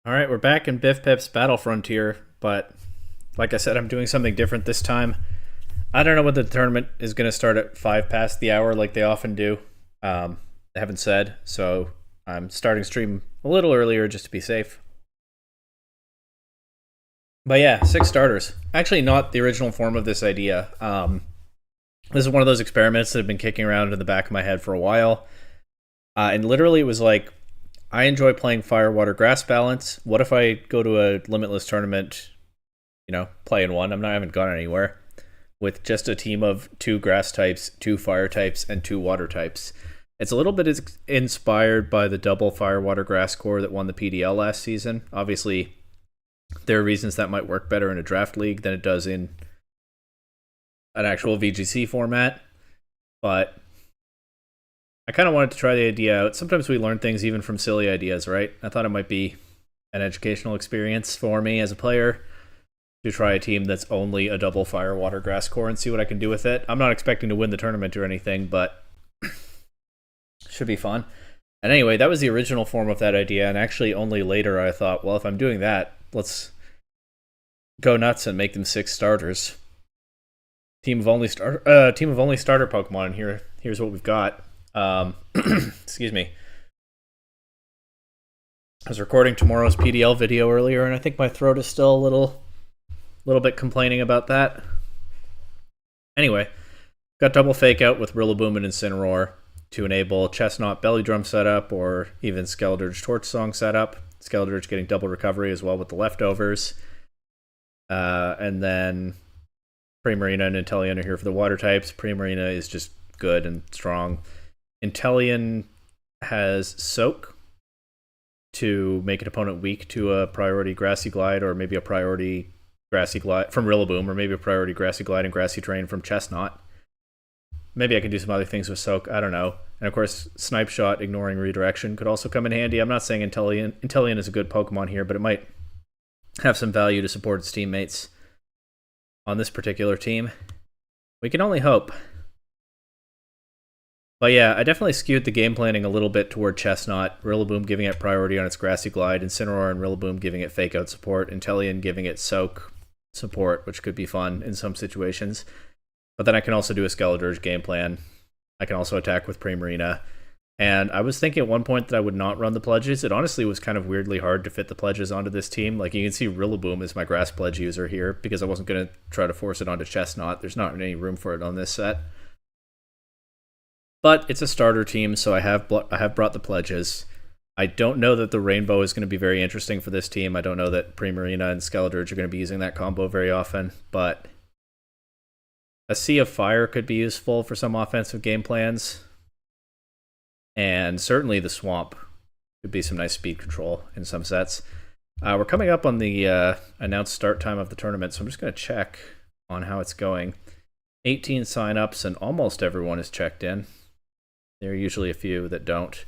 All right, we're back in Biff Pip's Battle Frontier, but like I said, I'm doing something different this time. I don't know whether the tournament is going to start at 5 past the hour like they often do. They haven't said, so I'm starting stream a little earlier just to be safe. But yeah, 6 starters. Actually, not the original form of this idea. This is one of those experiments that have been kicking around in the back of my head for a while. And literally, it was like, I enjoy playing fire, water, grass balance. What if I go to a limitless tournament, play in one? I haven't gone anywhere with just a team of 2 grass types, 2 fire types, and 2 water types. It's a little bit inspired by the double fire, water, grass core that won the PDL last season. Obviously, there are reasons that might work better in a draft league than it does in an actual VGC format, but I kind of wanted to try the idea out. Sometimes we learn things even from silly ideas, right? I thought it might be an educational experience for me as a player to try a team that's only a double fire, water, grass core and see what I can do with it. I'm not expecting to win the tournament or anything, but should be fun. And anyway, that was the original form of that idea, and actually only later I thought, well, if I'm doing that, let's go nuts and make them 6 starters. Team of only starter Pokemon. Here's what we've got. Excuse me. I was recording tomorrow's PDL video earlier, and I think my throat is still a little bit complaining about that. Anyway, got double fake out with Rillaboom and Incineroar to enable Chestnut Belly Drum setup or even Skeledirge Torch Song setup. Skeledirge getting double recovery as well with the leftovers. And then Primarina and Inteleon are here for the water types. Primarina is just good and strong. Inteleon has Soak to make an opponent weak to a priority Grassy Glide, or maybe a priority Grassy Glide from Rillaboom, or maybe a priority Grassy Glide and Grassy Terrain from Chestnut. Maybe I can do some other things with Soak, I don't know. And of course, Snipe Shot, ignoring redirection, could also come in handy. I'm not saying Inteleon is a good Pokemon here, but it might have some value to support its teammates on this particular team. We can only hope. But yeah, I definitely skewed the game planning a little bit toward Chestnut, Rillaboom giving it priority on its Grassy Glide, Incineroar and Rillaboom giving it Fake Out support, Inteleon giving it Soak support, which could be fun in some situations. But then I can also do a Skeledirge game plan. I can also attack with Primarina. And I was thinking at one point that I would not run the pledges. It honestly was kind of weirdly hard to fit the pledges onto this team. Like, you can see Rillaboom is my grass pledge user here because I wasn't going to try to force it onto Chestnut. There's not any room for it on this set. But it's a starter team, so I have brought the pledges. I don't know that the Rainbow is going to be very interesting for this team. I don't know that Primarina and Skeledirge are going to be using that combo very often, but a Sea of Fire could be useful for some offensive game plans. And certainly the Swamp could be some nice speed control in some sets. We're coming up on the announced start time of the tournament, so I'm just going to check on how it's going. 18 signups, and almost everyone is checked in. There are usually a few that don't.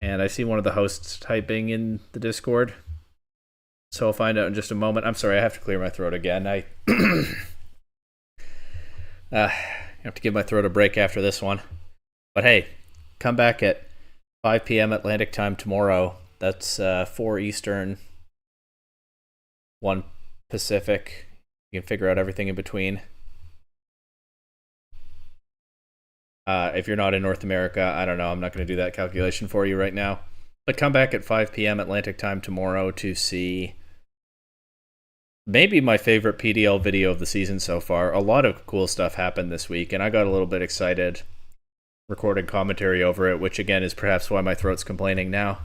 And I see one of the hosts typing in the Discord, so I'll find out in just a moment. I'm sorry, I have to clear my throat again. I have to give my throat a break after this one. But hey, come back at 5 p.m. Atlantic time tomorrow. That's 4 Eastern, 1 Pacific. You can figure out everything in between. If you're not in North America, I don't know. I'm not going to do that calculation for you right now. But come back at 5 p.m. Atlantic time tomorrow to see maybe my favorite PDL video of the season so far. A lot of cool stuff happened this week, and I got a little bit excited recording commentary over it, which again is perhaps why my throat's complaining now.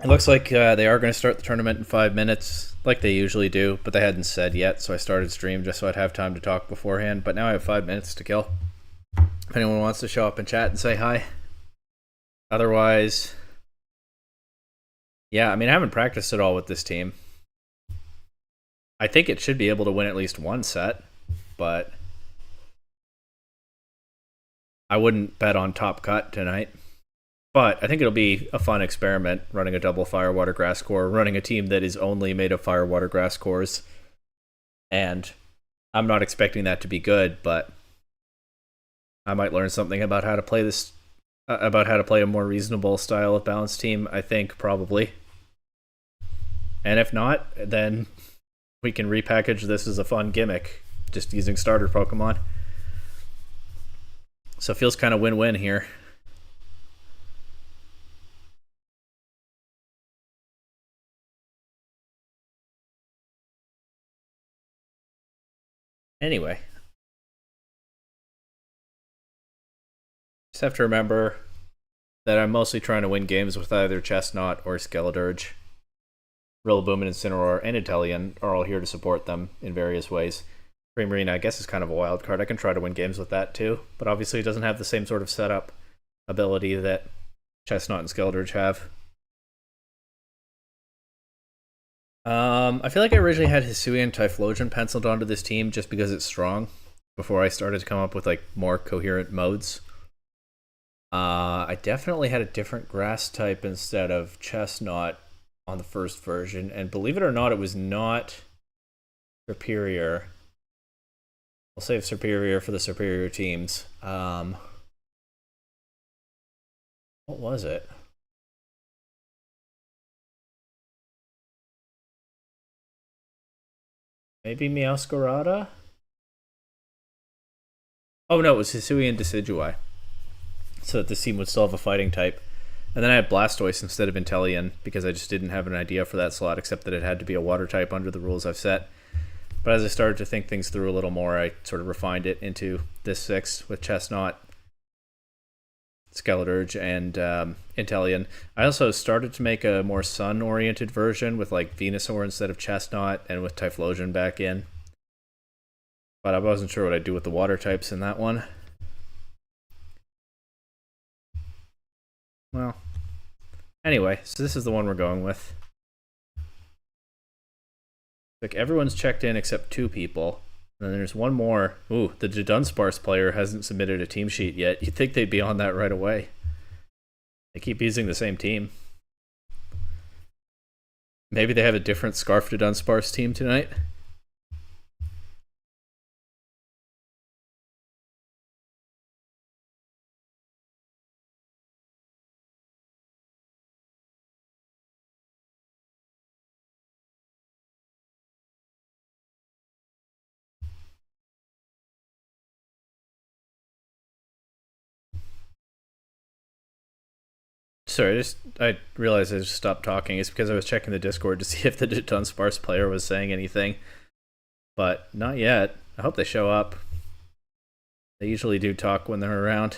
It looks like they are going to start the tournament in 5 minutes, like they usually do, but they hadn't said yet, so I started stream just so I'd have time to talk beforehand. But now I have 5 minutes to kill. If anyone wants to show up and chat and say hi. Otherwise, yeah, I mean, I haven't practiced at all with this team. I think it should be able to win at least one set, but I wouldn't bet on top cut tonight. But I think it'll be a fun experiment, running a double fire, water, grass core, running a team that is only made of fire, water, grass cores. And I'm not expecting that to be good, but I might learn something about how to play this about how to play a more reasonable style of balanced team, I think probably. And if not, then we can repackage this as a fun gimmick, just using starter Pokemon. So it feels kind of win-win here. Anyway, just have to remember that I'm mostly trying to win games with either Chestnut or Skeledirge. Rillaboom and Incineroar and Inteleon are all here to support them in various ways. Primarina, I guess, is kind of a wild card. I can try to win games with that too, but obviously it doesn't have the same sort of setup ability that Chestnut and Skeledirge have. I feel like I originally had Hisuian Typhlosion penciled onto this team just because it's strong before I started to come up with like more coherent modes. I definitely had a different grass type instead of Chestnut on the first version, and believe it or not, it was not Superior. I'll save Superior for the Superior teams. What was it? Maybe Meowscarada? Oh no, it was Hisuian Decidueye. So that this team would still have a fighting type. And then I had Blastoise instead of Inteleon because I just didn't have an idea for that slot, except that it had to be a water type under the rules I've set. But as I started to think things through a little more, I sort of refined it into this 6 with Chestnut, Skeledirge, and Inteleon. I also started to make a more sun-oriented version with like Venusaur instead of Chestnut and with Typhlosion back in. But I wasn't sure what I'd do with the water types in that one. Well, anyway, so this is the one we're going with. Like, everyone's checked in except 2 people. And then there's one more. Ooh, the Dunsparce player hasn't submitted a team sheet yet. You'd think they'd be on that right away. They keep using the same team. Maybe they have a different Scarf to Dunsparce team tonight. Sorry, I realized I just stopped talking. It's because I was checking the Discord to see if the Dunsparce player was saying anything. But not yet. I hope they show up. They usually do talk when they're around.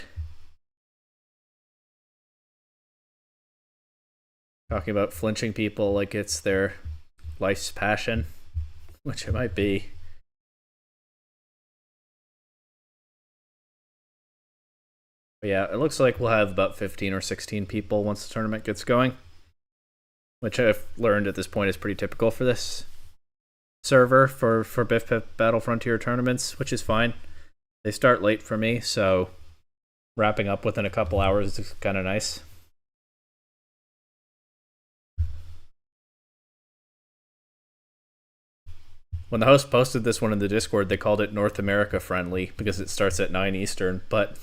Talking about flinching people like it's their life's passion, which it might be. But yeah, it looks like we'll have about 15 or 16 people once the tournament gets going, which I've learned at this point is pretty typical for this server for Biff Pip Battle Frontier tournaments, which is fine. They start late for me, so wrapping up within a couple hours is kind of nice. When the host posted this one in the Discord, they called it North America friendly because it starts at 9 Eastern, but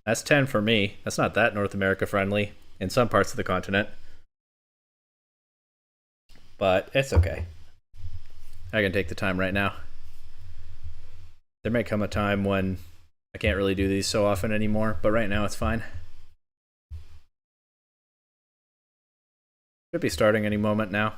that's 10 for me. That's not that North America friendly in some parts of the continent. But it's okay. I can take the time right now. There may come a time when I can't really do these so often anymore, but right now it's fine. Should be starting any moment now.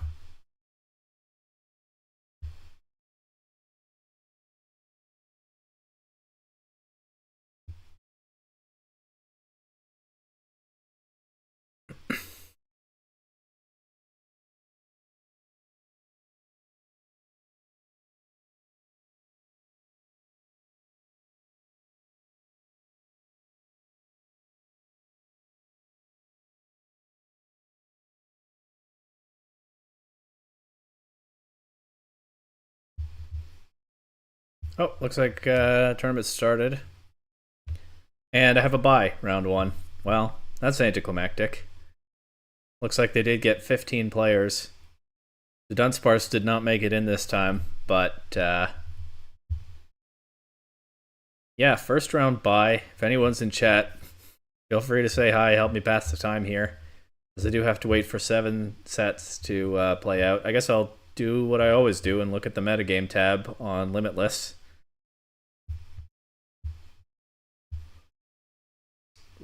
Oh, looks like tournament started. And I have a bye, round 1. Well, that's anticlimactic. Looks like they did get 15 players. The Dunsparce did not make it in this time, but yeah, first round bye. If anyone's in chat Feel free to say hi, help me pass the time here, because I do have to wait for 7 sets to play out. I guess I'll do what I always do and look at the metagame tab on Limitless.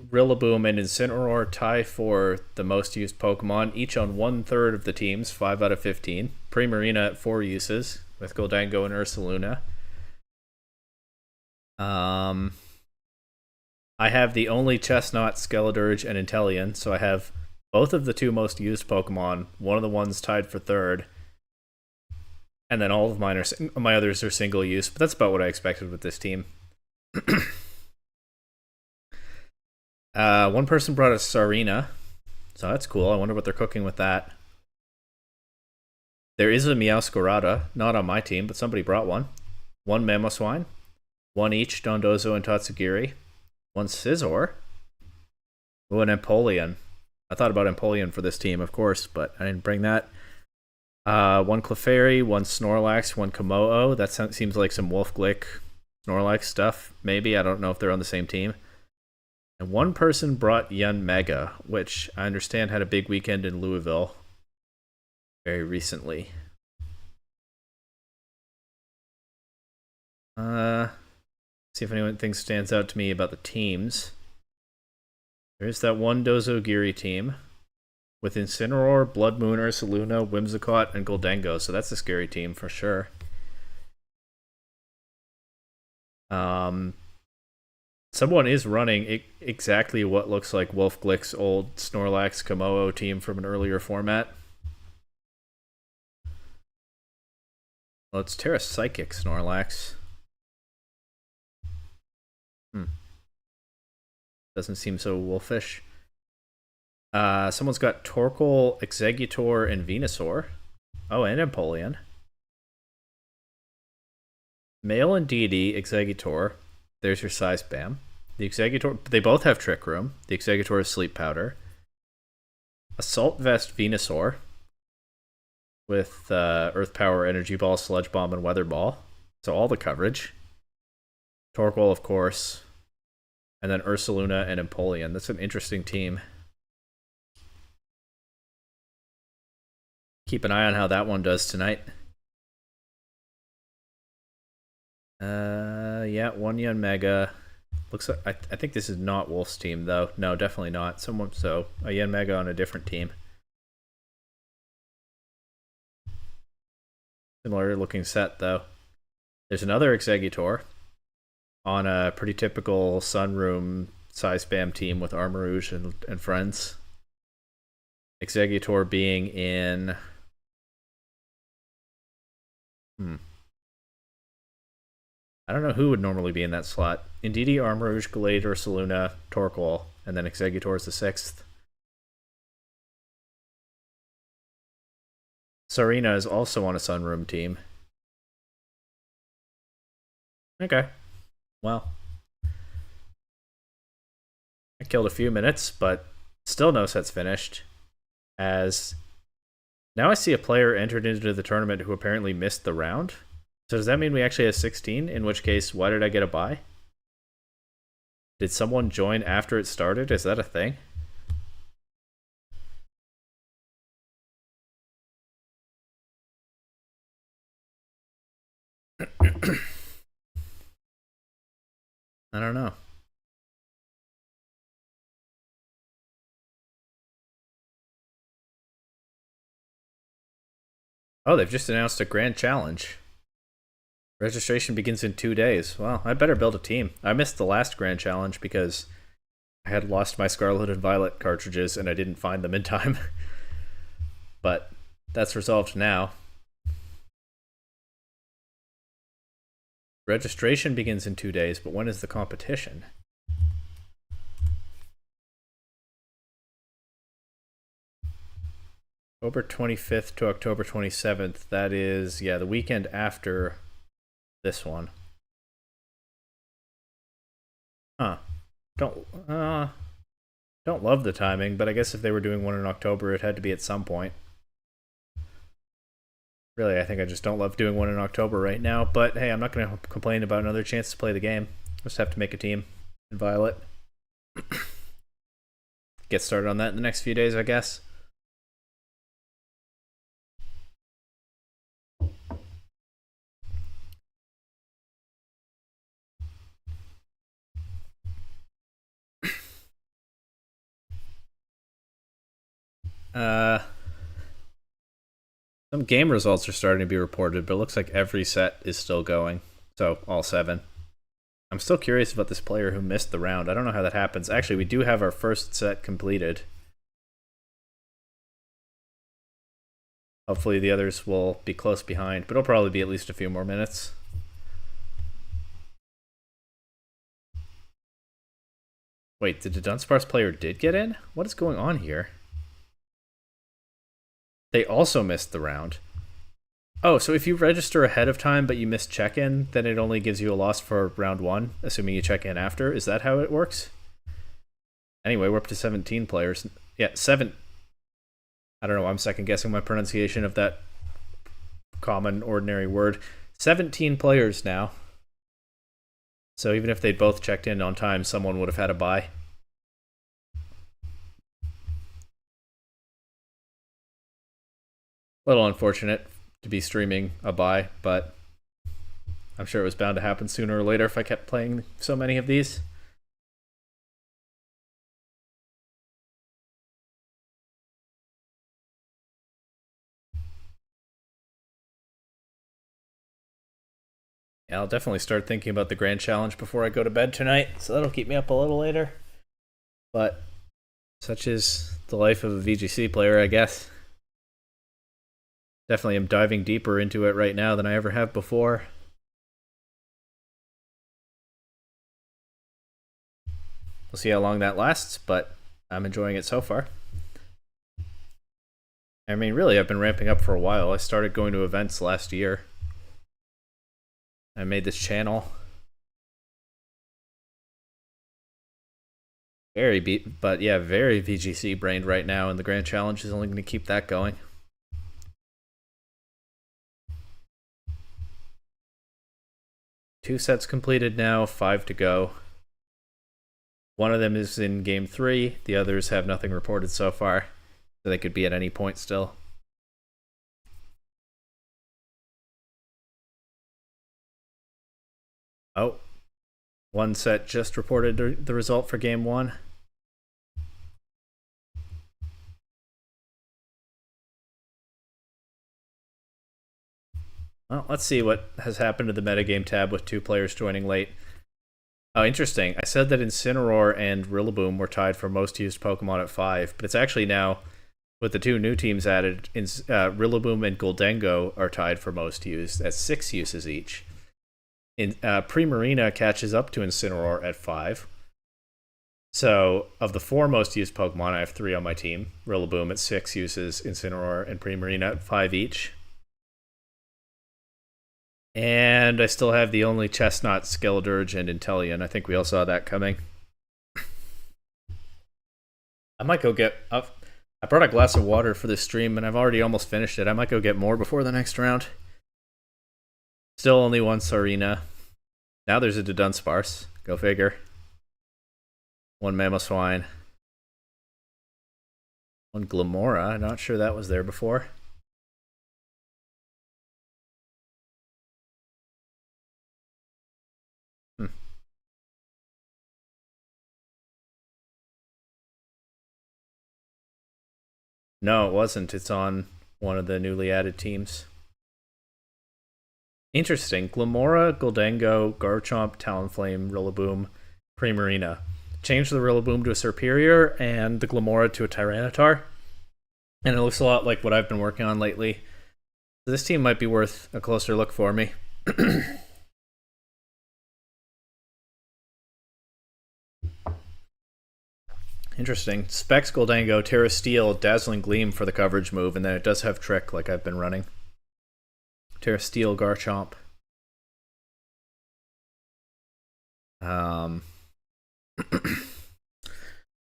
Rillaboom and Incineroar tie for the most used Pokemon, each on 1/3 of the teams, 5 out of 15. Primarina at 4 uses, with Goldango and Ursaluna. I have the only Chestnut, Skeledirge, and Inteleon, so I have both of the 2 most used Pokemon, one of the ones tied for 3rd, and then all of my others are single use, but that's about what I expected with this team. One person brought a Sarina, so that's cool. I wonder what they're cooking with that. There is a Meowscarada, not on my team, but somebody brought one. 1 Mamoswine, 1 each Dondozo and Tatsugiri, 1 Scizor, an Empoleon. I thought about Empoleon for this team, of course, but I didn't bring that. 1 Clefairy, 1 Snorlax, 1 Komodo. That seems like some Wolfglick Snorlax stuff, maybe. I don't know if they're on the same team. And one person brought Yanmega, which I understand had a big weekend in Louisville very recently. See if anything stands out to me about the teams. There's that one Dozogiri team with Incineroar, Blood Moon, Ursaluna, Whimsicott, and Goldango, so that's a scary team for sure. Someone is running exactly what looks like Wolfglick's old Snorlax Komodo team from an earlier format. Well, it's Terra Psychic Snorlax. Doesn't seem so wolfish. Someone's got Torkoal, Exeggutor, and Venusaur. Oh, and Empoleon. Male and DD, Exeggutor. There's your size spam. The Exeggutor, they both have Trick Room. The Exeggutor is Sleep Powder. Assault Vest Venusaur with Earth Power, Energy Ball, Sludge Bomb, and Weather Ball. So all the coverage. Torkoal, of course. And then Ursaluna and Empoleon. That's an interesting team. Keep an eye on how that one does tonight. Yeah, 1 Yanmega. Looks like I think this is not Wolf's team though. No, definitely not. A Yanmega on a different team. Similar looking set though. There's another Exeggutor on a pretty typical Sunroom size spam team with Armarouge and friends. Exeggutor being in I don't know who would normally be in that slot. Indeedee, Armarouge, Gallade, Ursaluna, Torkoal, and then Exeggutor is the 6th. Sarina is also on a Sunroom team. Okay. Well. I killed a few minutes, but still no sets finished. As now I see a player entered into the tournament who apparently missed the round. So does that mean we actually have 16? In which case, why did I get a bye? Did someone join after it started? Is that a thing? I don't know. Oh, they've just announced a grand challenge. Registration begins in 2 days. Well, I better build a team. I missed the last grand challenge because I had lost my Scarlet and Violet cartridges and I didn't find them in time. But that's resolved now. Registration begins in 2 days, but when is the competition? October 25th to October 27th. That is, yeah, the weekend after this one. Huh. Don't love the timing, but I guess if they were doing one in October, it had to be at some point. Really, I think I just don't love doing one in October right now, but hey, I'm not going to complain about another chance to play the game. Just have to make a team in Violet. get started on that in the next few days, I guess. Some game results are starting to be reported, but it looks like every set is still going. So all 7. I'm still curious about this player who missed the round. I don't know how that happens. Actually, we do have our first set completed. Hopefully the others will be close behind, but it'll probably be at least a few more minutes. Wait, did the Dunsparce player did get in? What is going on here? They also missed the round. Oh, so if you register ahead of time but you miss check-in, then it only gives you a loss for round 1, assuming you check in after. Is that how it works? Anyway, we're up to 17 players. Yeah, 7. I don't know, I'm second guessing my pronunciation of that common, ordinary word. 17 players now. So even if they'd both checked in on time, someone would have had a bye. A little unfortunate to be streaming a bye, but I'm sure it was bound to happen sooner or later if I kept playing so many of these. Yeah, I'll definitely start thinking about the Grand Challenge before I go to bed tonight, so that'll keep me up a little later. But such is the life of a VGC player, I guess. Definitely am diving deeper into it right now than I ever have before. We'll see how long that lasts, but I'm enjoying it so far. I mean, really, I've been ramping up for a while. I started going to events last year. I made this channel. Very VGC brained right now, and the Grand Challenge is only going to keep that going. Two sets completed now, 5 to go. One of them is in game 3. The others have nothing reported so far, so they could be at any point still. Oh, one set just reported the result for game 1. Well, let's see what has happened to the metagame tab with 2 players joining late. Oh, interesting. I said that Incineroar and Rillaboom were tied for most used Pokemon at 5, but it's actually now, with the 2 new teams added, Rillaboom and Gholdengo are tied for most used at 6 uses each. Primarina catches up to Incineroar at 5. So, of the 4 most used Pokemon, I have 3 on my team. Rillaboom at 6 uses, Incineroar and Primarina at 5 each. And I still have the only Chestnut, Skeledirge, and Inteleon. I think we all saw that coming. I might go get... I brought a glass of water for this stream, and I've already almost finished it. I might go get more before the next round. Still only 1 Sarina. Now there's a Dunsparce. Go figure. 1 Mamoswine. 1 Glimmora. Not sure that was there before. No, it wasn't. It's on one of the newly added teams. Interesting. Glimmora, Gholdengo, Garchomp, Talonflame, Rillaboom, Primarina. Change the Rillaboom to a Serperior and the Glimmora to a Tyranitar. And it looks a lot like what I've been working on lately. So this team might be worth a closer look for me. Interesting. Specs, Gholdengo, Terra Steel, Dazzling Gleam for the coverage move, and then it does have Trick like I've been running. Terra Steel, Garchomp. The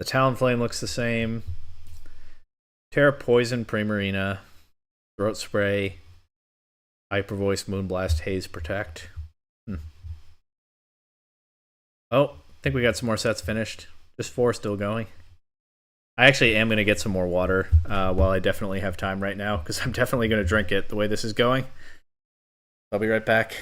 Talonflame looks the same. Terra Poison, Primarina, Throat Spray, Hyper Voice, Moonblast, Haze, Protect. Oh, I think we got some more sets finished. Just 4 still going. I actually am going to get some more water while I definitely have time right now, because I'm definitely going to drink it the way this is going. I'll be right back.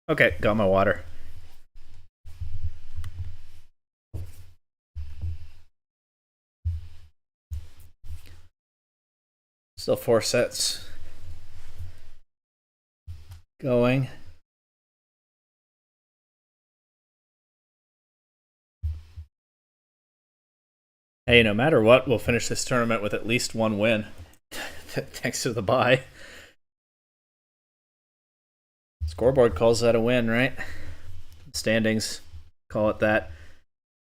Okay, got my water. Still 4 sets going. Hey, no matter what, we'll finish this tournament with at least one win. Thanks to the bye. Scoreboard calls that a win, right? Standings call it that.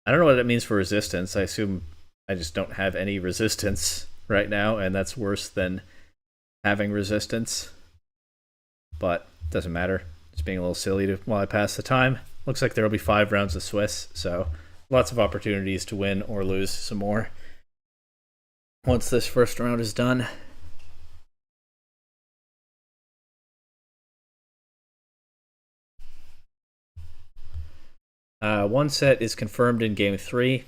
I don't know what it means for resistance. I assume I just don't have any resistance right now, and that's worse than having resistance. But it doesn't matter. Just being a little silly while I pass the time. Looks like there will be 5 rounds of Swiss, so lots of opportunities to win or lose some more once this first round is done. One set is confirmed in game 3.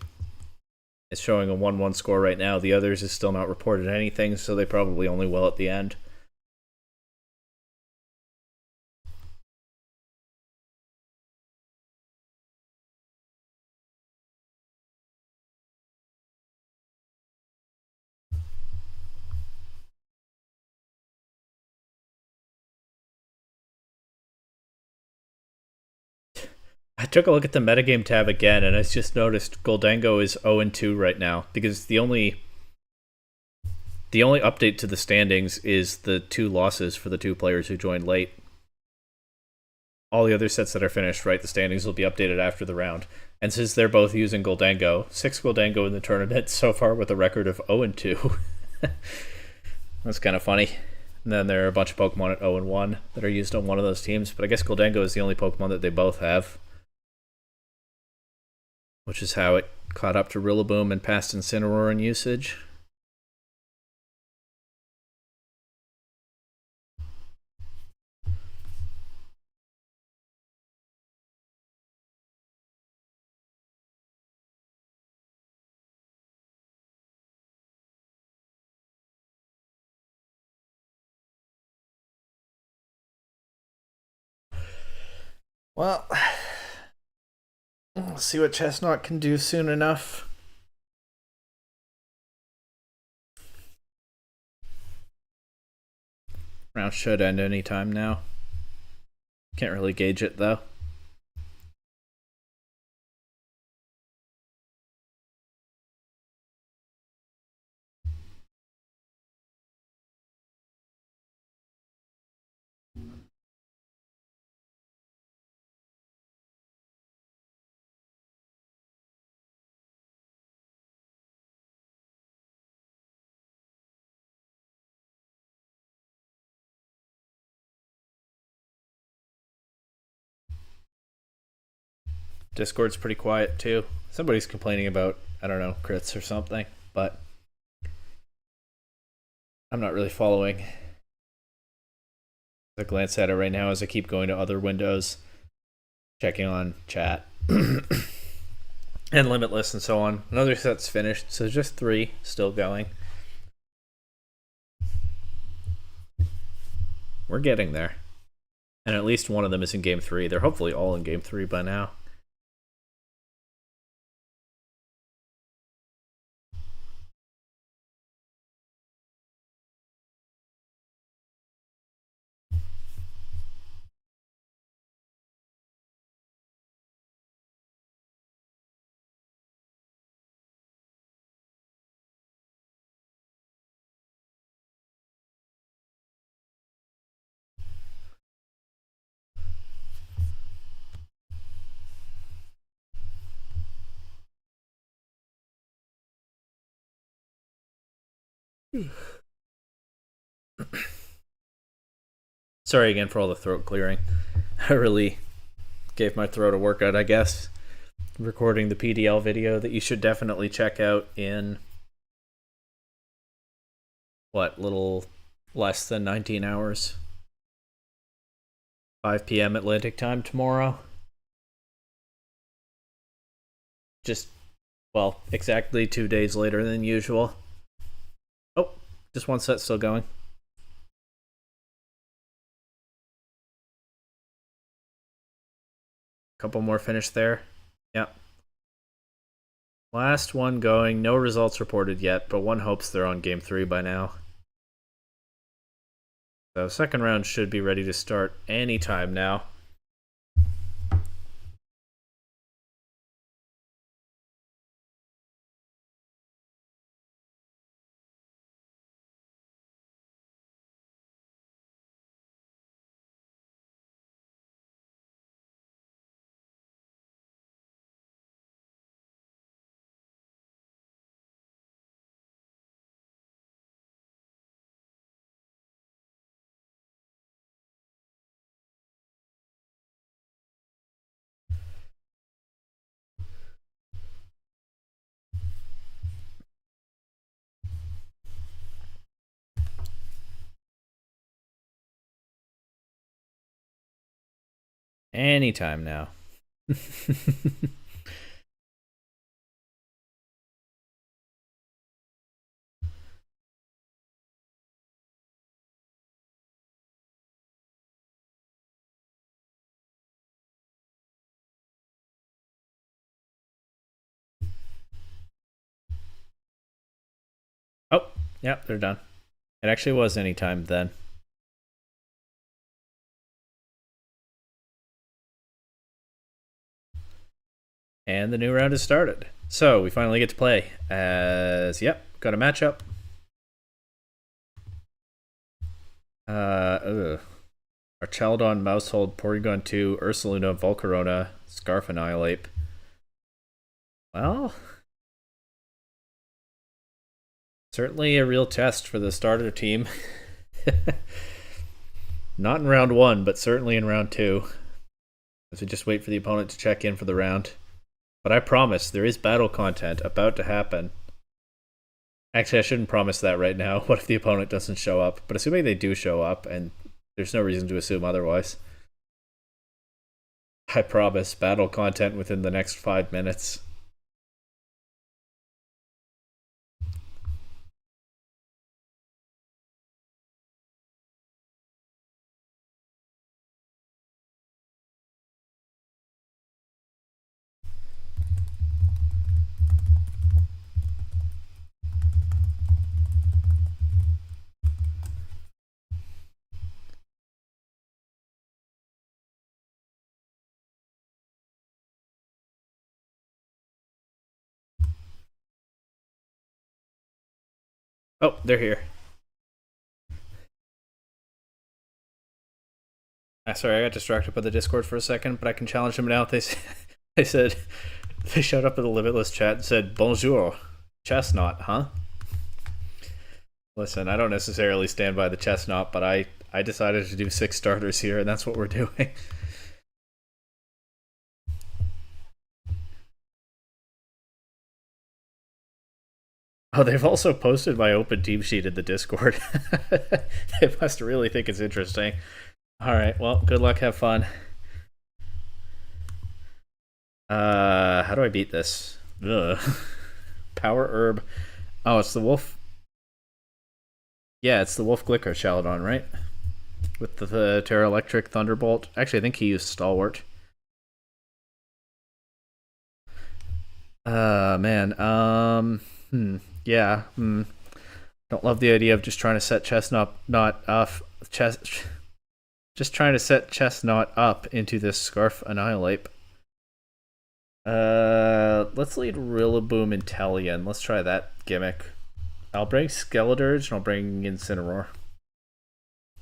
It's showing a 1-1 score right now. The others is still not reported anything, so they probably only will at the end. I took a look at the metagame tab again, and I just noticed Goldango is 0-2 right now, because the only update to the standings is the 2 losses for the 2 players who joined late. All the other sets that are finished, right, the standings will be updated after the round. And since they're both using Goldango, 6 Goldango in the tournament so far with a record of 0-2. That's kind of funny. And then there are a bunch of Pokemon at 0-1 that are used on one of those teams, but I guess Goldango is the only Pokemon that they both have, which is how it caught up to Rillaboom and passed Incineroar in usage. Well, we'll see what Chestnut can do soon enough. Round should end any time now. Can't really gauge it though. Discord's pretty quiet too. Somebody's complaining about, I don't know, crits or something, but I'm not really following. I glance at it right now as I keep going to other windows, checking on chat and Limitless and so on. Another set's finished, so just 3 still going. We're getting there. And at least one of them is in game 3. They're hopefully all in game 3 by now. Sorry again for all the throat clearing. I really gave my throat a workout, I guess. Recording the PDL video that you should definitely check out in little less than 19 hours. 5 p.m. Atlantic time tomorrow. Just, exactly 2 days later than usual. Oh, just one set still going. Couple more finished there. Yep. Last one going. No results reported yet, but one hopes they're on game 3 by now. So second round should be ready to start anytime now. Anytime now. Oh, yeah, they're done. It actually was anytime then. And the new round has started. So we finally get to play as, got a matchup. Archeldon, Mousehold, Porygon 2, Ursaluna, Volcarona, Scarf Annihilate. Well, certainly a real test for the starter team. Not in round 1, but certainly in round 2. As we just wait for the opponent to check in for the round. But I promise, there is battle content about to happen. Actually, I shouldn't promise that right now. What if the opponent doesn't show up? But assuming they do show up, and there's no reason to assume otherwise, I promise battle content within the next 5 minutes. Oh, they're here. Sorry, I got distracted by the Discord for a second, but I can challenge them now. They said they showed up in the Limitless chat and said, "Bonjour, chestnut, huh?" Listen, I don't necessarily stand by the chestnut, but I decided to do 6 starters here, and that's what we're doing. Oh, they've also posted my open team sheet in the Discord. They must really think it's interesting. All right, well, good luck, have fun. How do I beat this? Ugh. Power Herb. Oh, it's the Wolf. Yeah, it's the Wolf Glicker Chaladon, right? With the Terra Electric Thunderbolt. Actually, I think he used Stalwart. Man. Yeah. Don't love the idea of just trying to set Chestnut off. Just trying to set Chestnut up into this Scarf Annihilate. Let's lead Rillaboom Inteleon. Let's try that gimmick. I'll bring Skeledirge and I'll bring Incineroar.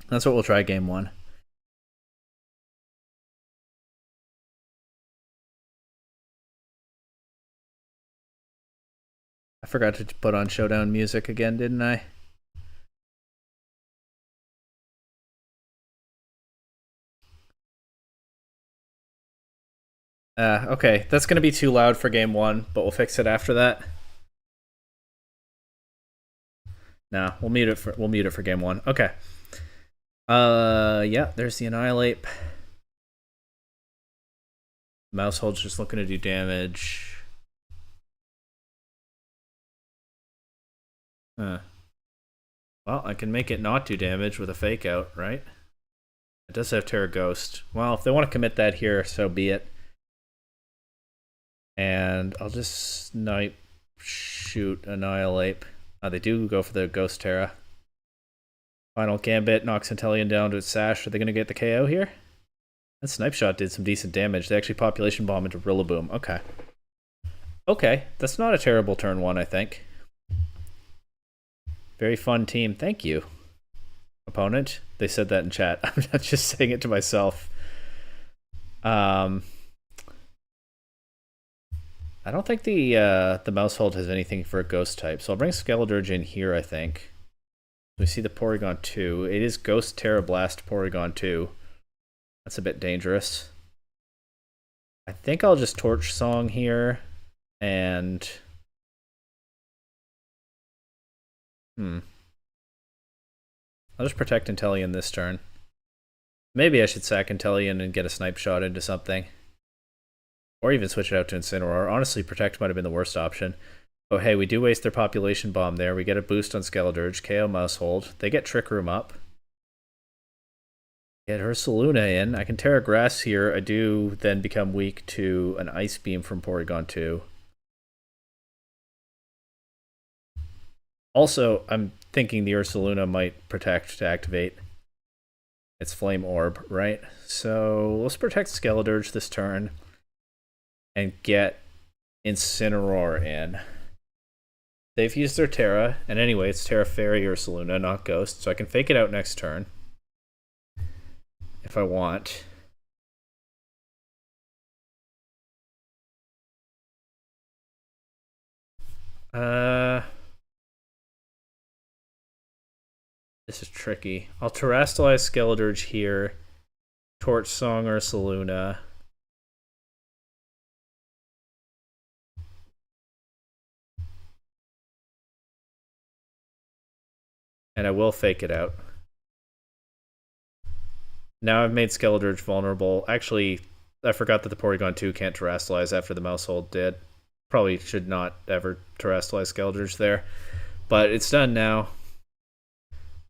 That's what we'll try game 1. I forgot to put on Showdown music again, didn't I? Okay, that's gonna be too loud for game one, but we'll fix it after that. No, we'll mute it for game one. Okay. Yeah, there's the Annihilate. Mousehold's just looking to do damage. Well, I can make it not do damage with a fake out, right? It does have Terra Ghost. Well, if they want to commit that here, so be it. And I'll just snipe, shoot, Annihilate. They do go for the Ghost Terra. Final Gambit knocks Inteleon down to its sash. Are they going to get the KO here? That Snipe Shot did some decent damage. They actually Population Bomb into Rillaboom. Okay. Okay, that's not a terrible turn one, I think. Very fun team. Thank you, opponent. They said that in chat. I'm not just saying it to myself. I don't think the Mousehold has anything for a Ghost type, so I'll bring Skeledirge in here, I think. We see the Porygon 2. It is Ghost Terra Blast Porygon 2. That's a bit dangerous. I think I'll just Torch Song here, and... I'll just protect Inteleon this turn. Maybe I should sack Inteleon and get a Snipe Shot into something. Or even switch it out to Incineroar. Honestly, Protect might have been the worst option. Oh, hey, we do waste their Population Bomb there. We get a boost on Skeledirge, KO Mousehold. They get Trick Room up. Get Ursaluna in. I can Terra Grass here. I do then become weak to an Ice Beam from Porygon 2. Also, I'm thinking the Ursaluna might Protect to activate its Flame Orb, right? So let's protect Skeledirge this turn and get Incineroar in. They've used their Terra, and anyway, it's Terra Fairy Ursaluna, not Ghost, so I can fake it out next turn if I want. This is tricky. I'll Terrastallize Skeledirge here, Torch Song Ursaluna. And I will fake it out. Now I've made Skeledirge vulnerable. Actually, I forgot that the Porygon 2 can't Terrastallize after the Mousehold did. Probably should not ever Terrastallize Skeledirge there. But it's done now.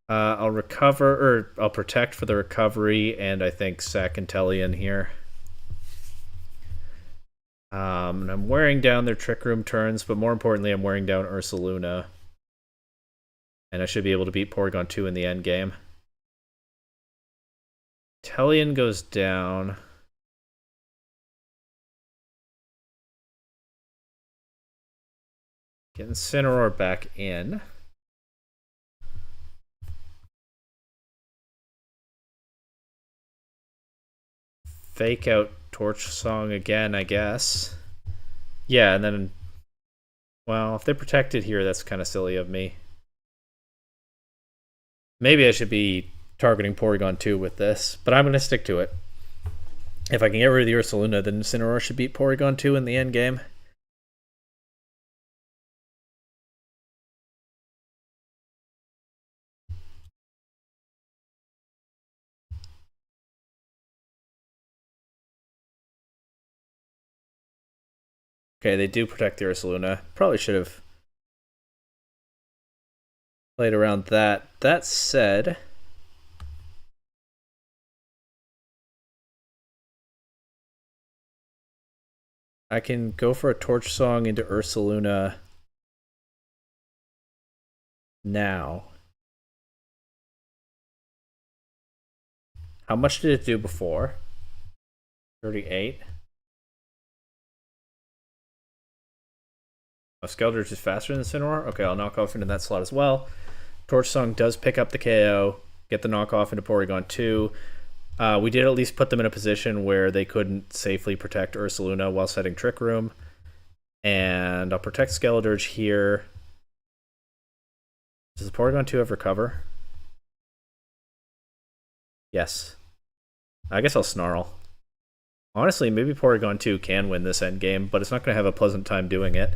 I'll recover, or I'll protect for the recovery, and I think sack Inteleon here. And I'm wearing down their Trick Room turns, but more importantly, I'm wearing down Ursaluna. And I should be able to beat Porygon 2 in the end game. Inteleon goes down. Get Incineroar back in. Fake out Torch Song again, I guess. Yeah, and then... Well, if they protected here, that's kind of silly of me. Maybe I should be targeting Porygon 2 with this, but I'm going to stick to it. If I can get rid of the Ursaluna, then Incineroar should beat Porygon 2 in the end game. Okay, they do protect the Ursaluna. Probably should have played around that. That said... I can go for a Torch Song into Ursaluna now. How much did it do before? 38. Oh, Skeledirge is faster than Incineroar? Okay, I'll knock off into that slot as well. Torch Song does pick up the KO, get the knockoff into Porygon 2. We did at least put them in a position where they couldn't safely protect Ursaluna while setting Trick Room. And I'll protect Skeledirge here. Does the Porygon 2 have Recover? Yes. I guess I'll Snarl. Honestly, maybe Porygon 2 can win this end game, but it's not going to have a pleasant time doing it.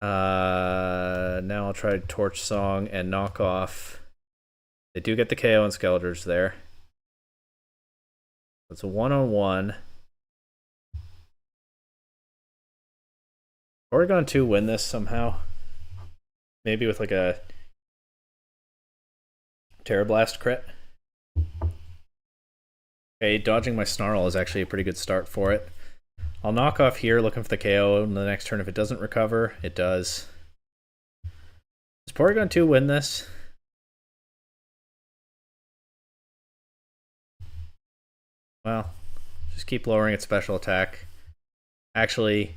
Now I'll try Torch Song and knock off. They do get the KO on Skelders there. It's a 1-on-1. Porygon 2 win this somehow. Maybe with like a Terra Blast crit. Okay, dodging my Snarl is actually a pretty good start for it. I'll knock off here, looking for the KO in the next turn. If it doesn't recover, it does. Does Porygon 2 win this? Well, just keep lowering its special attack. Actually,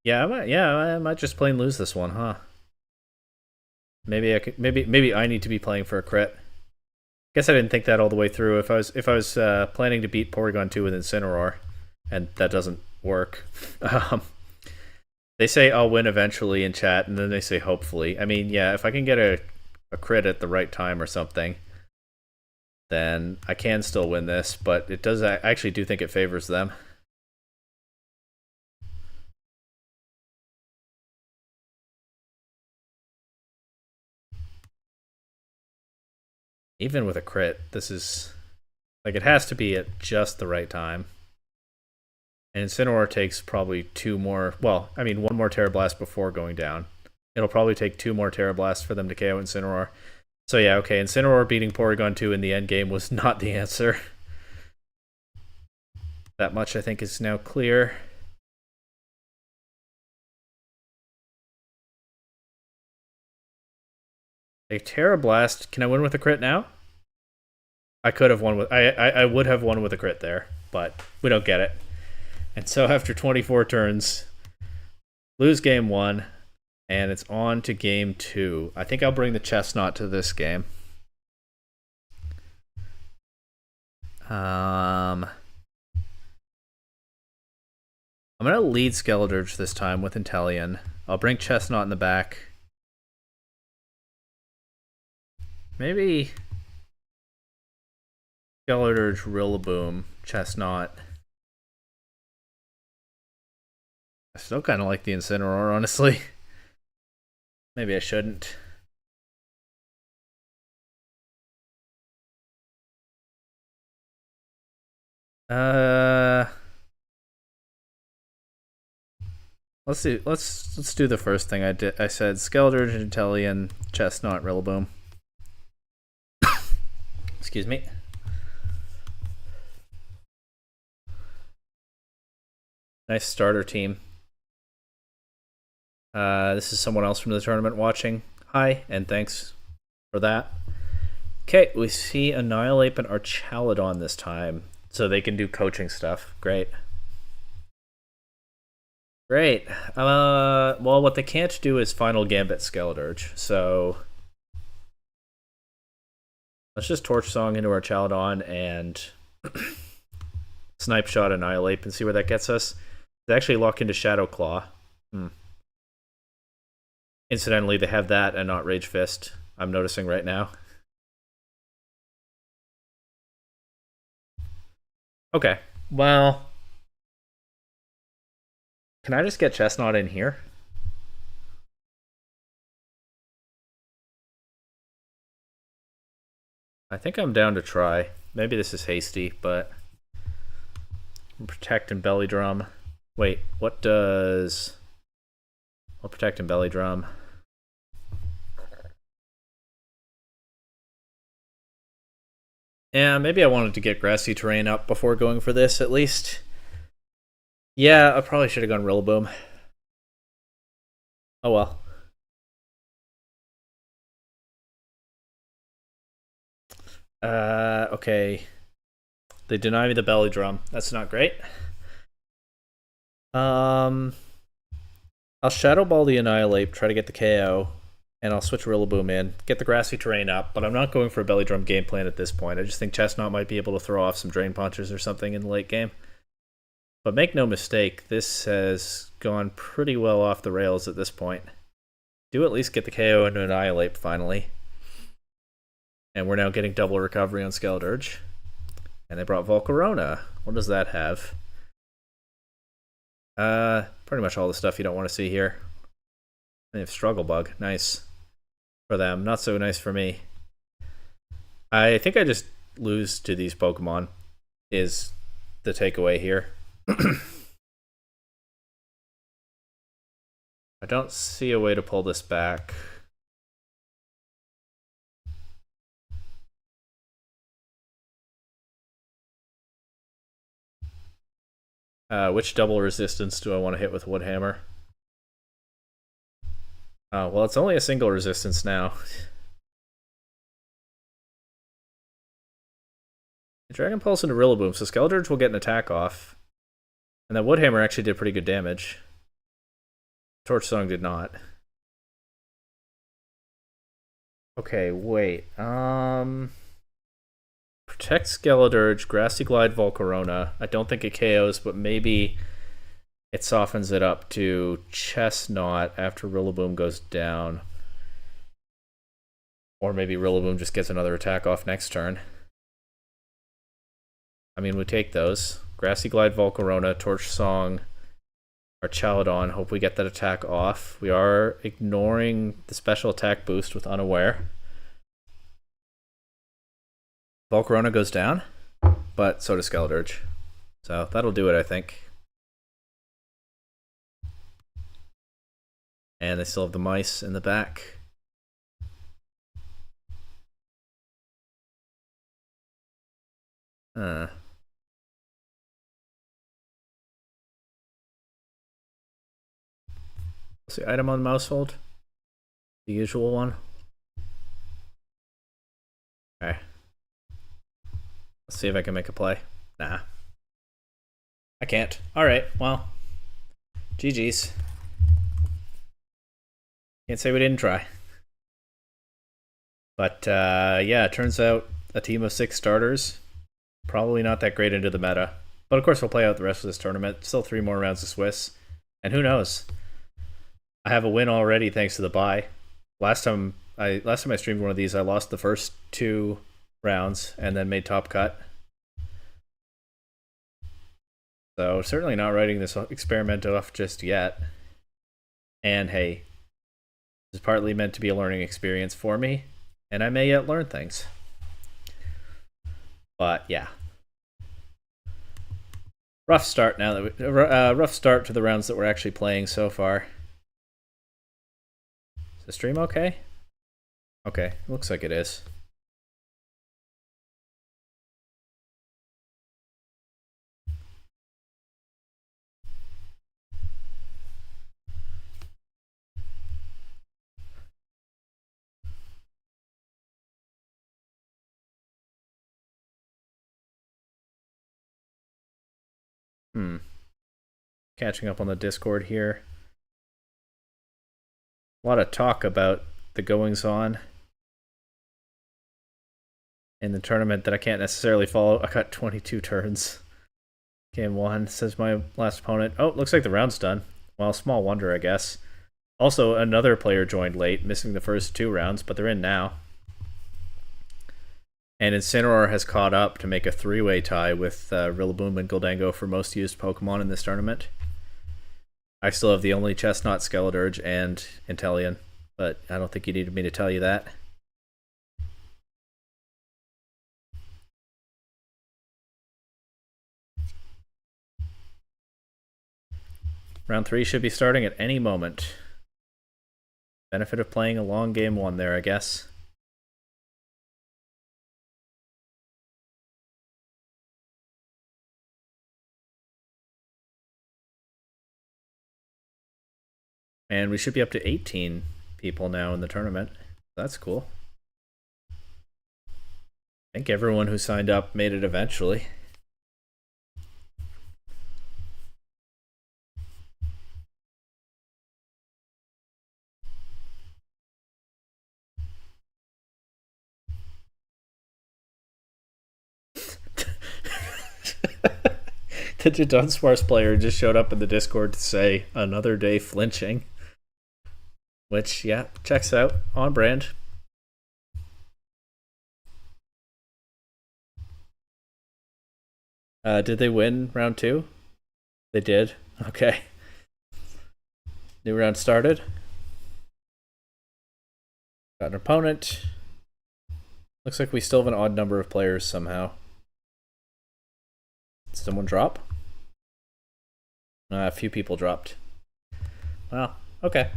yeah, I might just plain lose this one, huh? Maybe I need to be playing for a crit. Guess I didn't think that all the way through. If I was planning to beat Porygon 2 with Incineroar, and that doesn't work. They say I'll win eventually in chat, and then they say hopefully. I mean, yeah, if I can get a crit at the right time or something, then I can still win this, but it does. I actually do think it favors them. Even with a crit, this is like it has to be at just the right time. And Incineroar takes probably 2 more. Well, I mean, 1 more Terra Blast before going down. It'll probably take 2 more Terra Blasts for them to KO Incineroar. So yeah, okay, Incineroar beating Porygon 2 in the end game was not the answer. That much I think is now clear. A Terra Blast. Can I win with a crit now? I could have won with I would have won with a crit there, but we don't get it. And so after 24 turns, lose game 1, and it's on to game 2. I think I'll bring the Chestnut to this game. I'm going to lead Skeledirge this time with Inteleon. I'll bring Chestnut in the back. Maybe Skeledirge, Rillaboom, Chestnut. I still kind of like the Incineroar, honestly. Maybe I shouldn't. Let's do the first thing I did. I said Skeledirge, Inteleon, Chestnut, Rillaboom. Excuse me. Nice starter team. This is someone else from the tournament watching. Hi, and thanks for that. Okay, we see Annihilate and Archaludon this time, so they can do coaching stuff. Great. Great. Well, what they can't do is Final Gambit Skeledirge, so let's just Torch Song into Archaludon and Snipe Shot Annihilate and see where that gets us. They actually lock into Shadow Claw. Incidentally, they have that and not Rage Fist, I'm noticing right now. Okay, well, can I just get Chestnut in here? I think I'm down to try. Maybe this is hasty, but Protect and Belly Drum. Wait, what does... I'll Protect and Belly Drum. Yeah, maybe I wanted to get Grassy Terrain up before going for this, at least. Yeah, I probably should have gone Rillaboom. Oh well. Okay. They deny me the Belly Drum. That's not great. I'll Shadow Ball the Annihilate, try to get the KO, and I'll switch Rillaboom in, get the Grassy Terrain up, but I'm not going for a Belly Drum game plan at this point. I just think Chestnut might be able to throw off some Drain Punches or something in the late game. But make no mistake, this has gone pretty well off the rails at this point. Do at least get the KO into Annihilate finally. And we're now getting double recovery on Skeledirge. And they brought Volcarona. What does that have? Pretty much all the stuff you don't want to see here. They have Struggle Bug. Nice for them. Not so nice for me. I think I just lose to these Pokemon is the takeaway here. I don't see a way to pull this back. Which double resistance do I want to hit with Woodhammer? Oh, well, it's only a single resistance now. Dragon Pulse into Rillaboom, so Skeledirge will get an attack off. And that Woodhammer actually did pretty good damage. Torch Song did not. Okay, wait. Protect Skeledirge, Grassy Glide Volcarona. I don't think it KOs, but maybe it softens it up to Chestnut after Rillaboom goes down. Or maybe Rillaboom just gets another attack off next turn. I mean, we take those. Grassy Glide Volcarona, Torch Song, our Chaladon. Hope we get that attack off. We are ignoring the special attack boost with Unaware. Volcarona goes down, but so does Skeledirge. So that'll do it, I think. And they still have the mice in the back. What's the item on the mousehold? The usual one. Okay. Let's see if I can make a play. Nah. I can't. Alright, well. GG's. Can't say we didn't try. But, yeah, it turns out a team of 6 starters. Probably not that great into the meta. But of course we'll play out the rest of this tournament. Still 3 more rounds of Swiss. And who knows? I have a win already thanks to the bye. Last time I streamed one of these, I lost the first 2 rounds and then made top cut. So certainly not writing this experiment off just yet. And hey, this is partly meant to be a learning experience for me, and I may yet learn things. But yeah, rough start now that rough start to the rounds that we're actually playing so far. Is the stream okay? Okay, looks like it is. Catching up on the Discord here. A lot of talk about the goings on in the tournament that I can't necessarily follow. I got 22 turns. Game 1, says my last opponent. Oh, looks like the round's done. Well, small wonder, I guess. Also, another player joined late, missing the first 2 rounds, but they're in now. And Incineroar has caught up to make a 3-way tie with Rillaboom and Gholdengo for most used Pokemon in this tournament. I still have the only Chestnut, Skeledirge, and Inteleon, but I don't think you needed me to tell you that. Round 3 should be starting at any moment. Benefit of playing a long game 1 there, I guess. And we should be up to 18 people now in the tournament. That's cool. I think everyone who signed up made it eventually. The Dunsparce player just showed up in the Discord to say another day flinching. Which, yeah, checks out. On brand. Did they win round two? They did. Okay. New round started. Got an opponent. Looks like we still have an odd number of players somehow. Did someone drop? A few people dropped. Well, okay.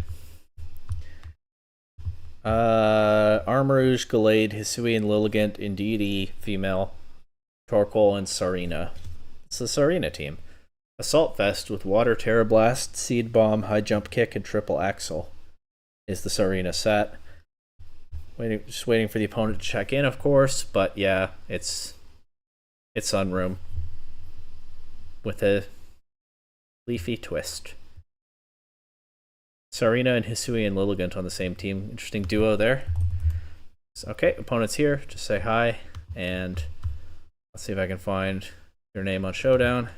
Armarouge, Gallade, Hisui, and Lilligant, Indeedee, female, Torkoal, and Sarina. It's the Sarina team. Assault Vest with Water Terra Blast, Seed Bomb, High Jump Kick, and Triple Axle is the Sarina set. Just waiting for the opponent to check in, of course, but yeah, it's Sunroom with a leafy twist. Sarina and Hisui and Lilligant on the same team. Interesting duo there. Okay, opponent's here. Just say hi, and let's see if I can find your name on Showdown.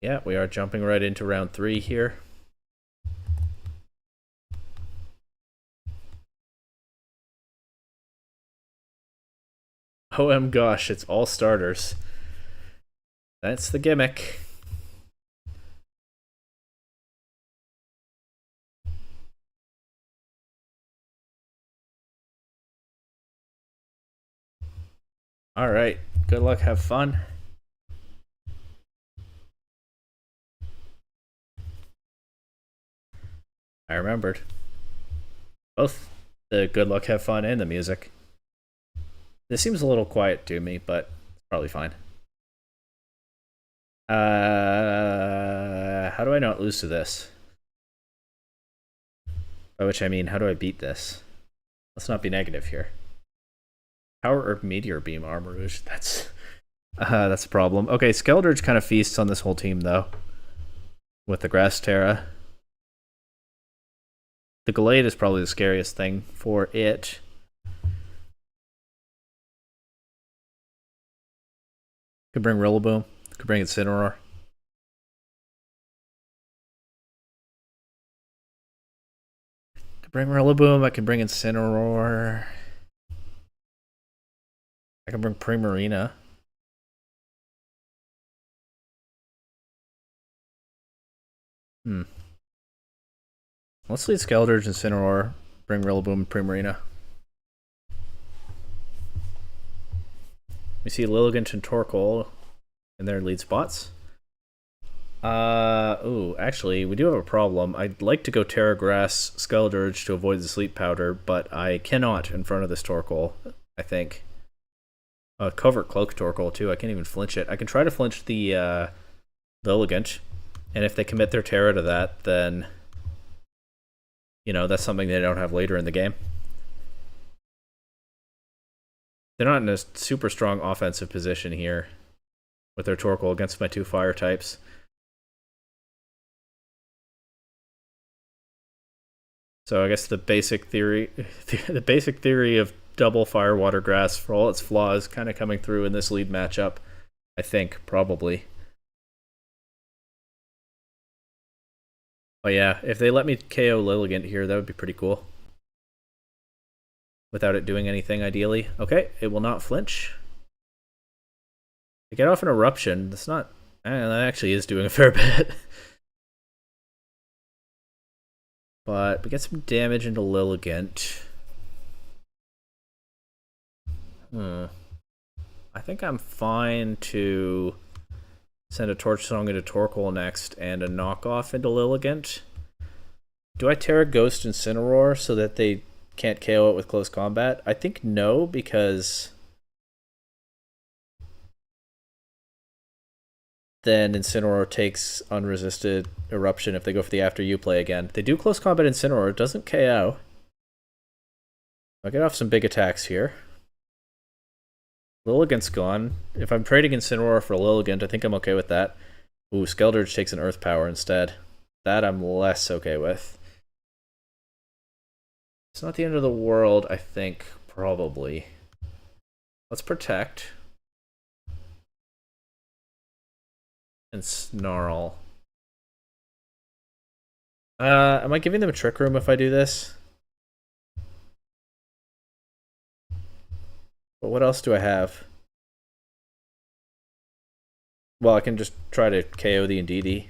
Yeah, we are jumping right into round 3 here. OM gosh, it's all starters. That's the gimmick. All right, good luck, have fun. I remembered. Both the good luck, have fun, and the music. This seems a little quiet to me, but it's probably fine. How do I not lose to this? By which I mean, how do I beat this? Let's not be negative here. Power Herb Meteor Beam Armarouge. That's a problem. Okay, Skeldurge kind of feasts on this whole team, though. With the Grass Terra. The Gallade is probably the scariest thing for it. Could bring Rillaboom. Could bring Incineroar. Could bring Rillaboom. I can bring Incineroar. I can bring Primarina. Let's lead Skeldurge, Incineroar, bring Rillaboom, and Primarina. We see Lilligant and Torkoal in their lead spots. Actually, we do have a problem. I'd like to go Terra Grass Skeldurge to avoid the Sleep Powder, but I cannot in front of this Torkoal, I think. Covert Cloak Torkoal, too. I can't even flinch it. I can try to flinch the Lilligant, and if they commit their Terra to that, then, you know, that's something they don't have later in the game. They're not in a super strong offensive position here with their Torkoal against my 2 fire types. So I guess the basic theory of double fire water grass, for all its flaws, kind of coming through in this lead matchup, I think, probably. But yeah, if they let me KO Lilligant here, that would be pretty cool. Without it doing anything, ideally. Okay, it will not flinch. I get off an Eruption. That's not... that actually is doing a fair bit. But we get some damage into Lilligant. I think I'm fine to send a Torch Song into Torkoal next and a knockoff into Lilligant. Do I Terra Ghost Incineroar so that they can't KO it with close combat? I think no, because then Incineroar takes unresisted Eruption if they go for the After You play again. They do close combat Incineroar, it doesn't KO. I'll get off some big attacks here. Lilligant's gone. If I'm trading Incineroar for Lilligant, I think I'm okay with that. Ooh, Skeldurge takes an Earth Power instead. That I'm less okay with. It's not the end of the world, I think, probably. Let's Protect. And Snarl. Am I giving them a Trick Room if I do this? But what else do I have? Well, I can just try to KO the Indeedee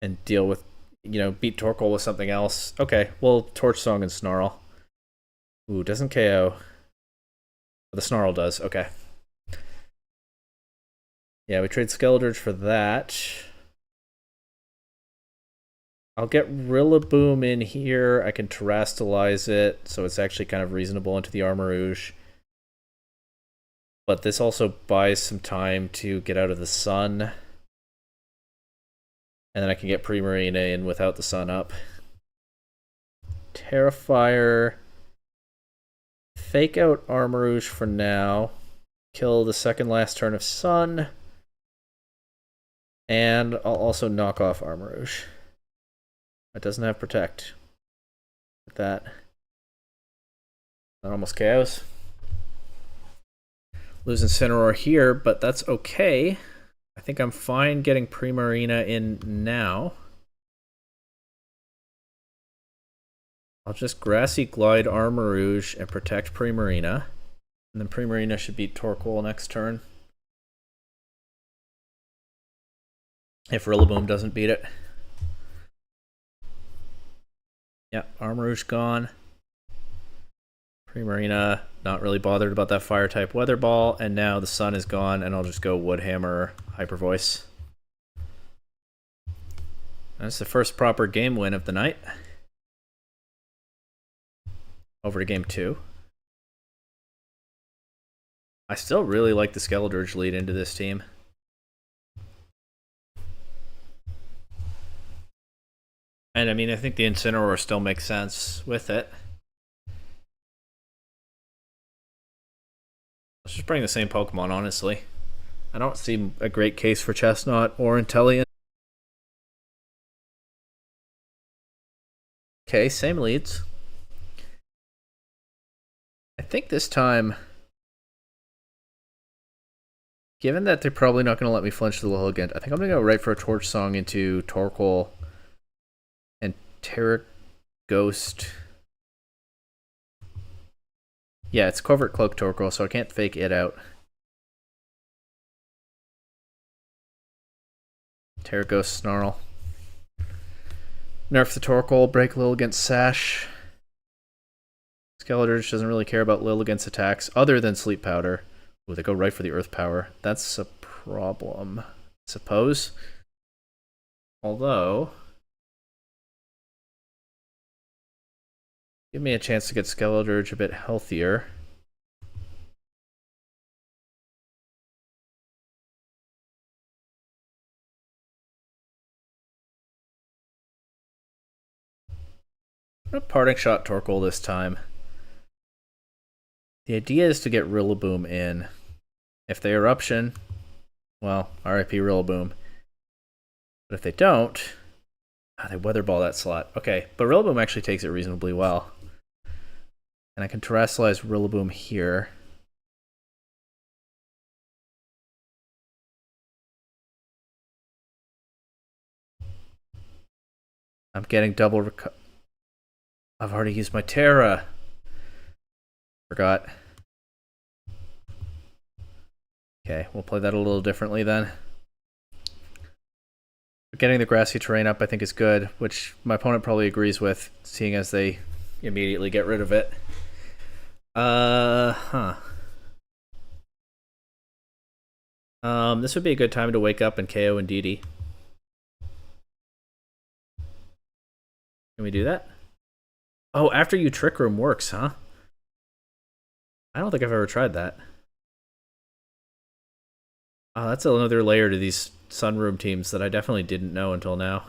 and deal with, beat Torkoal with something else. Okay, well, Torch Song and Snarl. Ooh, doesn't KO. The Snarl does, okay. Yeah, we trade Skeledirge for that. I'll get Rillaboom in here. I can Terrastalize it, so it's actually kind of reasonable into the Armarouge. But this also buys some time to get out of the sun. And then I can get Primarina in without the sun up. Terrifier. Fake out Armarouge for now. Kill the second last turn of sun. And I'll also knock off Armarouge. It doesn't have Protect. Like that. That almost KOs. Lose Incineroar here, but that's okay. I think I'm fine getting Primarina in now. I'll just Grassy Glide Armarouge and protect Primarina. And then Primarina should beat Torkoal next turn. If Rillaboom doesn't beat it. Yeah, Armarouge gone. Primarina, not really bothered about that Fire-type Weather Ball, and now the sun is gone, and I'll just go Woodhammer, Hyper Voice. That's the first proper game win of the night. Over to game 2. I still really like the Skeledirge lead into this team. And I mean, I think the Incineroar still makes sense with it. Let's just bring the same Pokemon, honestly. I don't see a great case for Chestnut or Inteleon. Okay, same leads. I think this time, given that they're probably not going to let me flinch to the Lilligant, I think I'm going to go right for a Torch Song into Torkoal and Terra Ghost. Yeah, it's Covert Cloak Torkoal, so I can't fake it out. Terra Ghost Snarl. Nerf the Torkoal, break Lilligant's Sash. Skeledirge doesn't really care about Lilligant's attacks other than Sleep Powder. Ooh, they go right for the Earth Power. That's a problem, I suppose. Although, give me a chance to get Skeledirge a bit healthier. I'm going to Parting Shot Torkoal this time. The idea is to get Rillaboom in. If they Eruption, well, RIP Rillaboom. But if they don't, they Weather Ball that slot. Okay, but Rillaboom actually takes it reasonably well. And I can Terrasilize Rillaboom here. I'm getting double I've already used my Terra. Forgot. Okay, we'll play that a little differently then. But getting the grassy terrain up I think is good, which my opponent probably agrees with, seeing as they immediately get rid of it. This would be a good time to wake up and KO Indeedee. Can we do that? Oh, after you Trick Room works, huh? I don't think I've ever tried that. Oh, that's another layer to these Sunroom teams that I definitely didn't know until now.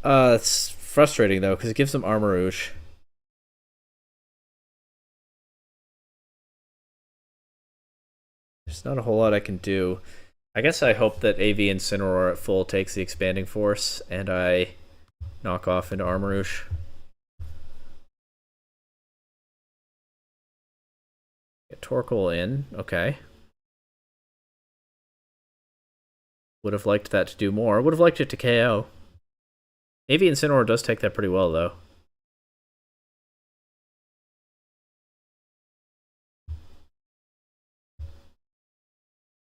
It's frustrating though, because it gives them Armarouge. There's not a whole lot I can do. I guess I hope that AV Incineroar at full takes the Expanding Force, and I knock off into Armarouge. Get Torkoal in, okay. Would have liked that to do more. Would have liked it to KO. AV Incineroar does take that pretty well, though.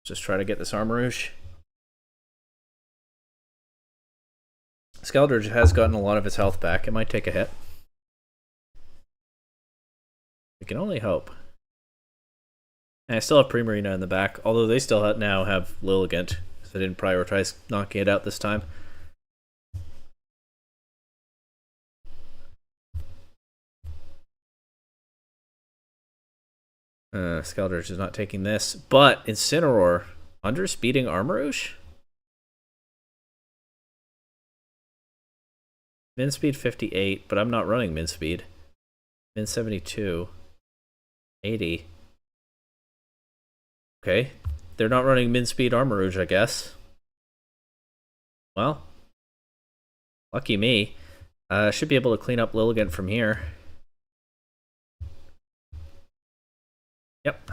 Just try to get this Armor Rouge. Skeldridge has gotten a lot of his health back. It might take a hit. We can only hope. And I still have Primarina in the back, although they still now have Lilligant, so I didn't prioritize knocking it out this time. Skeldridge is not taking this, but Incineroar underspeeding Armor Rouge? Min speed 58, but I'm not running min speed. Min 72. 80. Okay. They're not running min speed Armor Rouge, I guess. Well. Lucky me. Should be able to clean up Lilligant from here. Yep.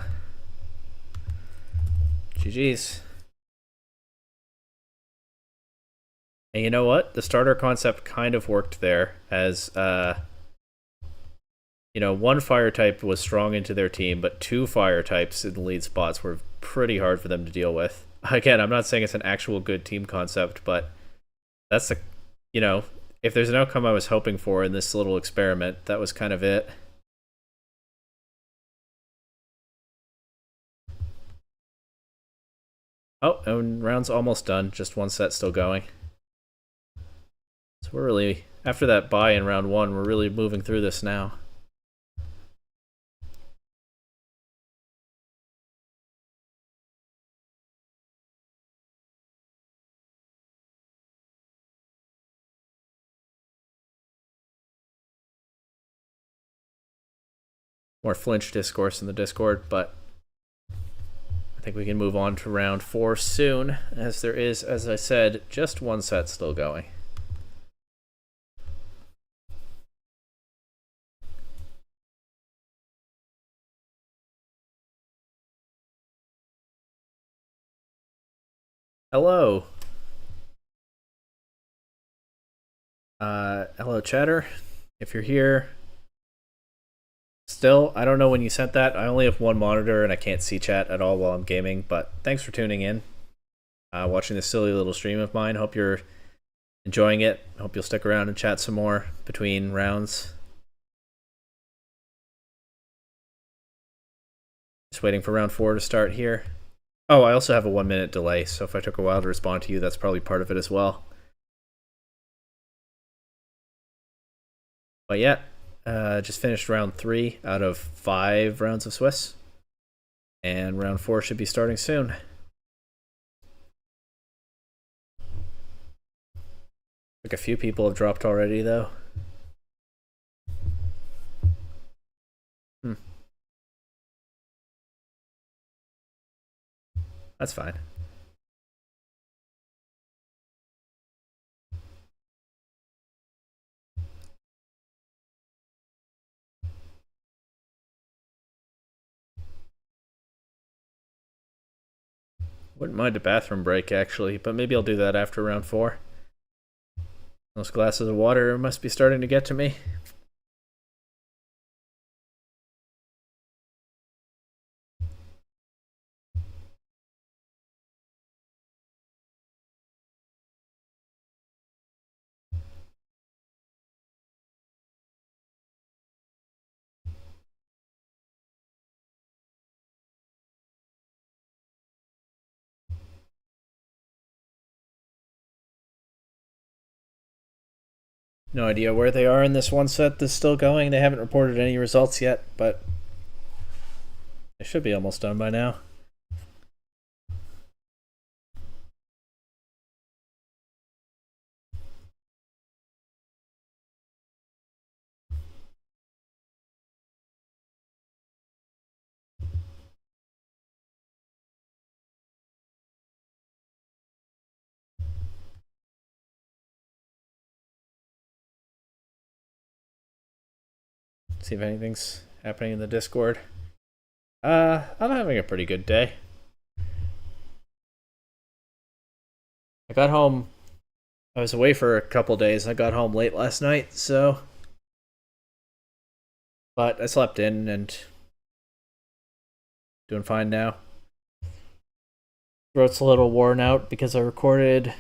GG's. And you know what? The starter concept kind of worked there, as one fire type was strong into their team, but two fire types in the lead spots were pretty hard for them to deal with. Again, I'm not saying it's an actual good team concept, but that's if there's an outcome I was hoping for in this little experiment, that was kind of it. Oh, and round's almost done. Just one set still going. So we're really, after that bye in round one, we're really moving through this now. More flinch discourse in the Discord, but I think we can move on to round 4 soon, as there is, as I said, just one set still going. Hello. Hello, chatter. If you're here, still, I don't know when you sent that. I only have one monitor and I can't see chat at all while I'm gaming, but thanks for tuning in. Watching this silly little stream of mine. Hope you're enjoying it. Hope you'll stick around and chat some more between rounds. Just waiting for round 4 to start here. Oh, I also have a 1-minute delay, so if I took a while to respond to you, that's probably part of it as well. But yeah, just finished round 3 out of 5 rounds of Swiss. And round 4 should be starting soon. Like a few people have dropped already, though. That's fine. Wouldn't mind a bathroom break, actually, but maybe I'll do that after round 4. Those glasses of water must be starting to get to me. No idea where they are in this one set that's still going. They haven't reported any results yet, but they should be almost done by now. See if anything's happening in the Discord. I'm having a pretty good day. I got home. I was away for a couple days. I got home late last night, so. But I slept in and doing fine now. Throat's a little worn out because I recorded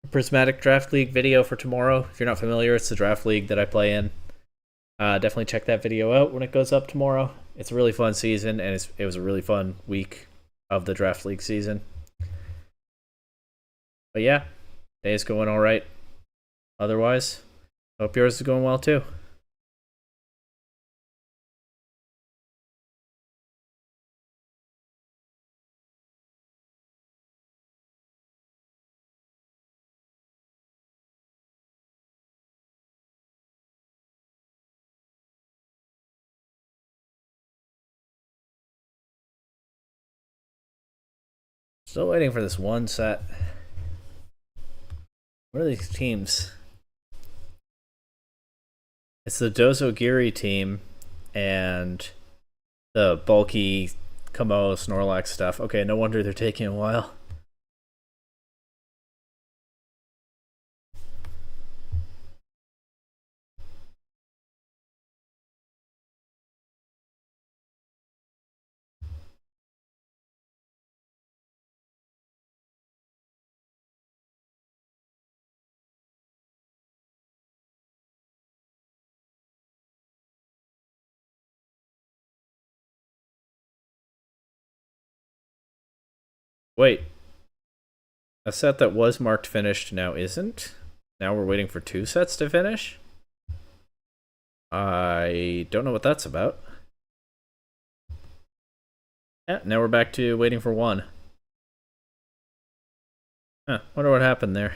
a Prismatic Draft League video for tomorrow. If you're not familiar, it's the draft league that I play in. Definitely check that video out when it goes up tomorrow. It's a really fun season, and it was a really fun week of the draft league season. But yeah, day's going all right. Otherwise, hope yours is going well too. Still waiting for this one set. What are these teams? It's the Dozogiri team and the bulky Kamo Snorlax stuff. Okay, no wonder they're taking a while. Wait, a set that was marked finished now isn't? Now we're waiting for 2 sets to finish? I don't know what that's about. Yeah, now we're back to waiting for 1. Huh, wonder what happened there.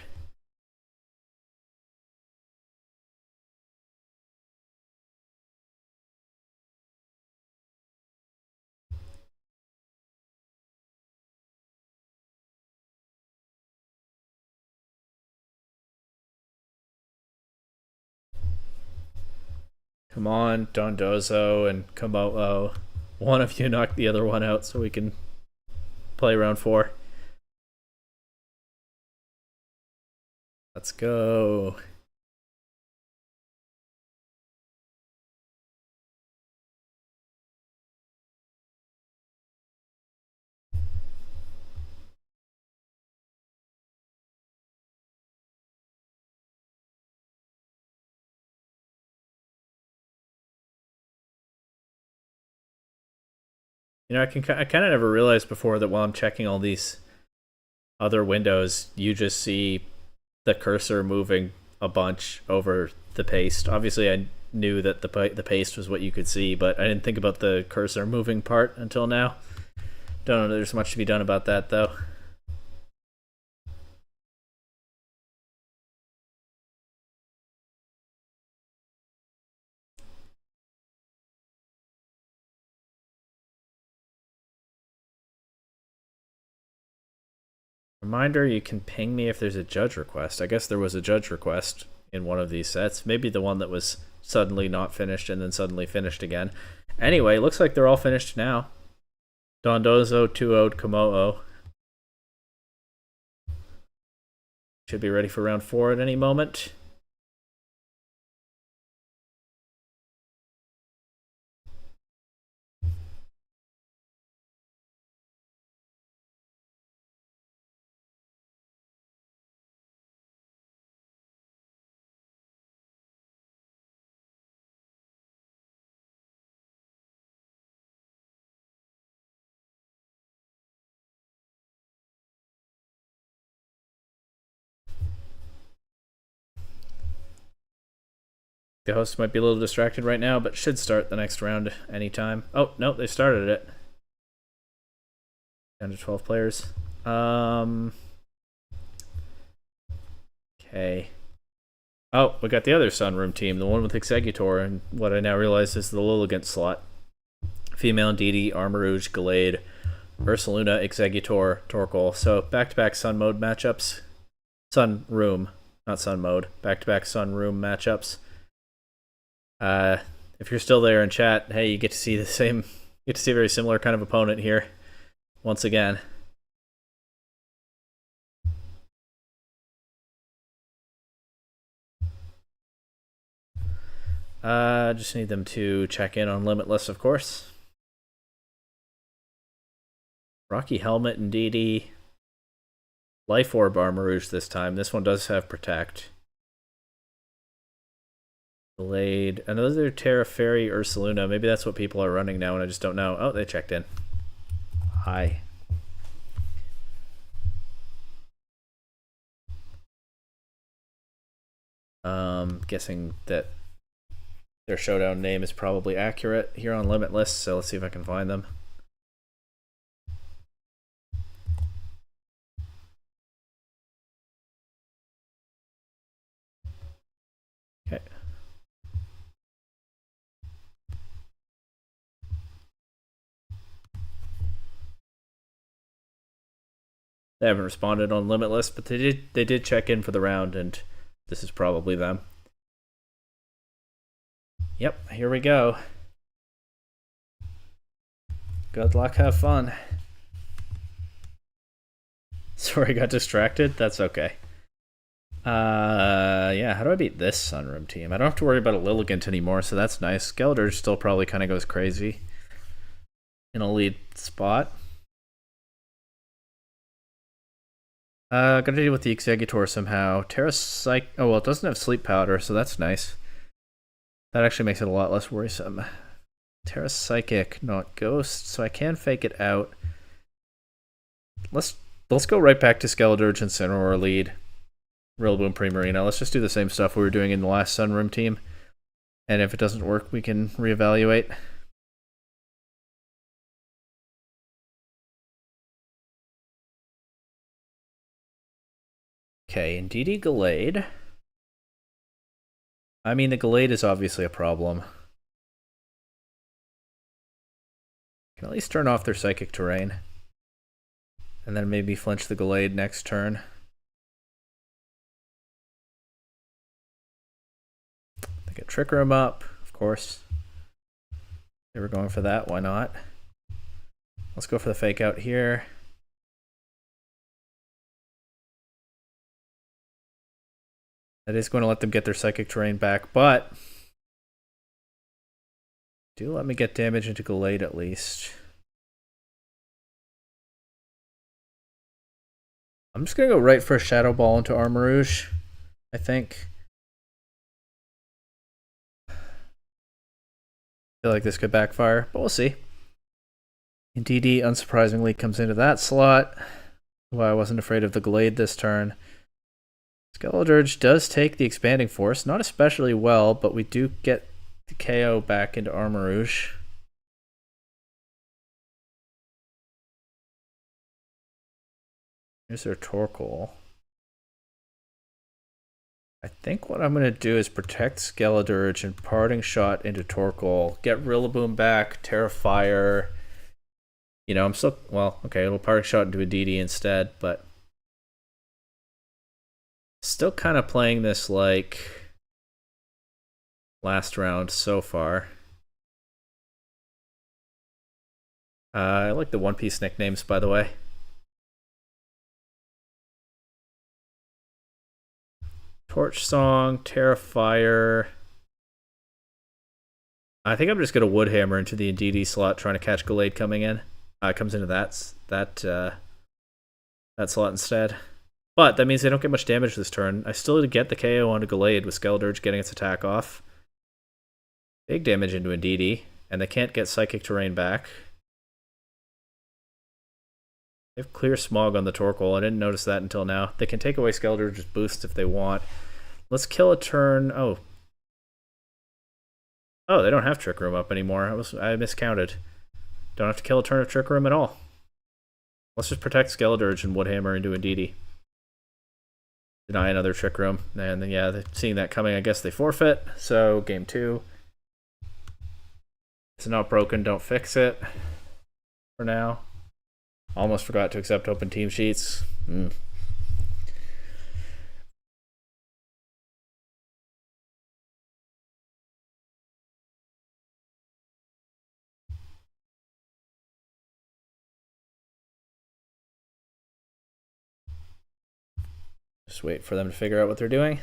Come on, Dondozo and Komodo. One of you knock the other one out so we can play round 4. Let's go. You know, I kind of never realized before that while I'm checking all these other windows, you just see the cursor moving a bunch over the paste. Obviously, I knew that the paste was what you could see, but I didn't think about the cursor moving part until now. Don't know there's much to be done about that, though. Reminder, you can ping me if there's a judge request. I guess there was a judge request in one of these sets. Maybe the one that was suddenly not finished and then suddenly finished again. Anyway, looks like they're all finished now. Dondozo 2-0'd Komodo. Should be ready for round 4 at any moment. The host might be a little distracted right now, but should start the next round anytime. Oh, no, they started it. Down to 12 players. Okay. Oh, we got the other Sunroom team, the one with Executor, and what I now realize is the Lilligant slot. Female Indeedee, Armarouge, Gallade, Ursaluna, Executor, Torkoal. So back-to-back Sun Mode matchups. Sun Room, not Sun Mode. Back-to-back Sun Room matchups. If you're still there in chat, hey, you get to see the same, you get to see a very similar kind of opponent here once again. Just need them to check in on Limitless, of course. Rocky Helmet and DD. Life Orb Armor Rouge this time. This one does have Protect. Blade. Another Terra Fairy Ursaluna. Maybe that's what people are running now and I just don't know. Oh, they checked in. Hi. Guessing that their showdown name is probably accurate here on Limitless, so let's see if I can find them. Okay. They haven't responded on Limitless, but they did check in for the round, and this is probably them. Yep, here we go. Good luck, have fun. Sorry, got distracted. That's okay. Yeah, how do I beat this Sunroom team? I don't have to worry about a Lilligant anymore, so that's nice. Skeletor still probably kind of goes crazy in a lead spot. Gotta deal with the Executor somehow. Terra Psych. Oh, well, it doesn't have Sleep Powder, so that's nice. That actually makes it a lot less worrisome. Terra Psychic, not Ghost, so I can fake it out. Let's go right back to Skeletor and Cineroar lead. Rillaboom Primarina. Let's just do the same stuff we were doing in the last Sunroom team. And if it doesn't work, we can reevaluate. Okay, Indeedee Gallade. I mean, the Gallade is obviously a problem. Can at least turn off their Psychic Terrain. And then maybe flinch the Gallade next turn. They get Trick Room up, of course. They were going for that, why not? Let's go for the fake out here. That is going to let them get their Psychic Terrain back, but do let me get damage into Gallade at least. I'm just going to go right for a Shadow Ball into Armor Rouge, I think. I feel like this could backfire, but we'll see. Indeedee, unsurprisingly, comes into that slot. Why I wasn't afraid of the Gallade this turn. Skeledirge does take the Expanding Force, not especially well, but we do get the KO back into Armor Rouge. Here's their Torkoal. I think what I'm going to do is protect Skeledirge and Parting Shot into Torkoal, get Rillaboom back, Terrifier. You know, I'm still, well, okay, it'll Parting Shot into a DD instead, but still kind of playing this like last round so far. I like the One Piece nicknames, by the way. Torch Song, Terrifier. I think I'm just going to Woodhammer into the Indeedee slot, trying to catch Gallade coming in. Comes into that slot instead. But that means they don't get much damage this turn. I still get the KO onto Gallade with Skeledirge getting its attack off. Big damage into Indeedee, and they can't get Psychic Terrain back. They have Clear Smog on the Torkoal. I didn't notice that until now. They can take away Skeledirge's boost if they want. Let's kill a turn. Oh, they don't have Trick Room up anymore. I miscounted. Don't have to kill a turn of Trick Room at all. Let's just protect Skeledirge and Woodhammer into Indeedee. Deny another Trick Room. And then, yeah, seeing that coming, I guess they forfeit. So, game 2. It's not broken, don't fix it. For now. Almost forgot to accept open team sheets. Just wait for them to figure out what they're doing.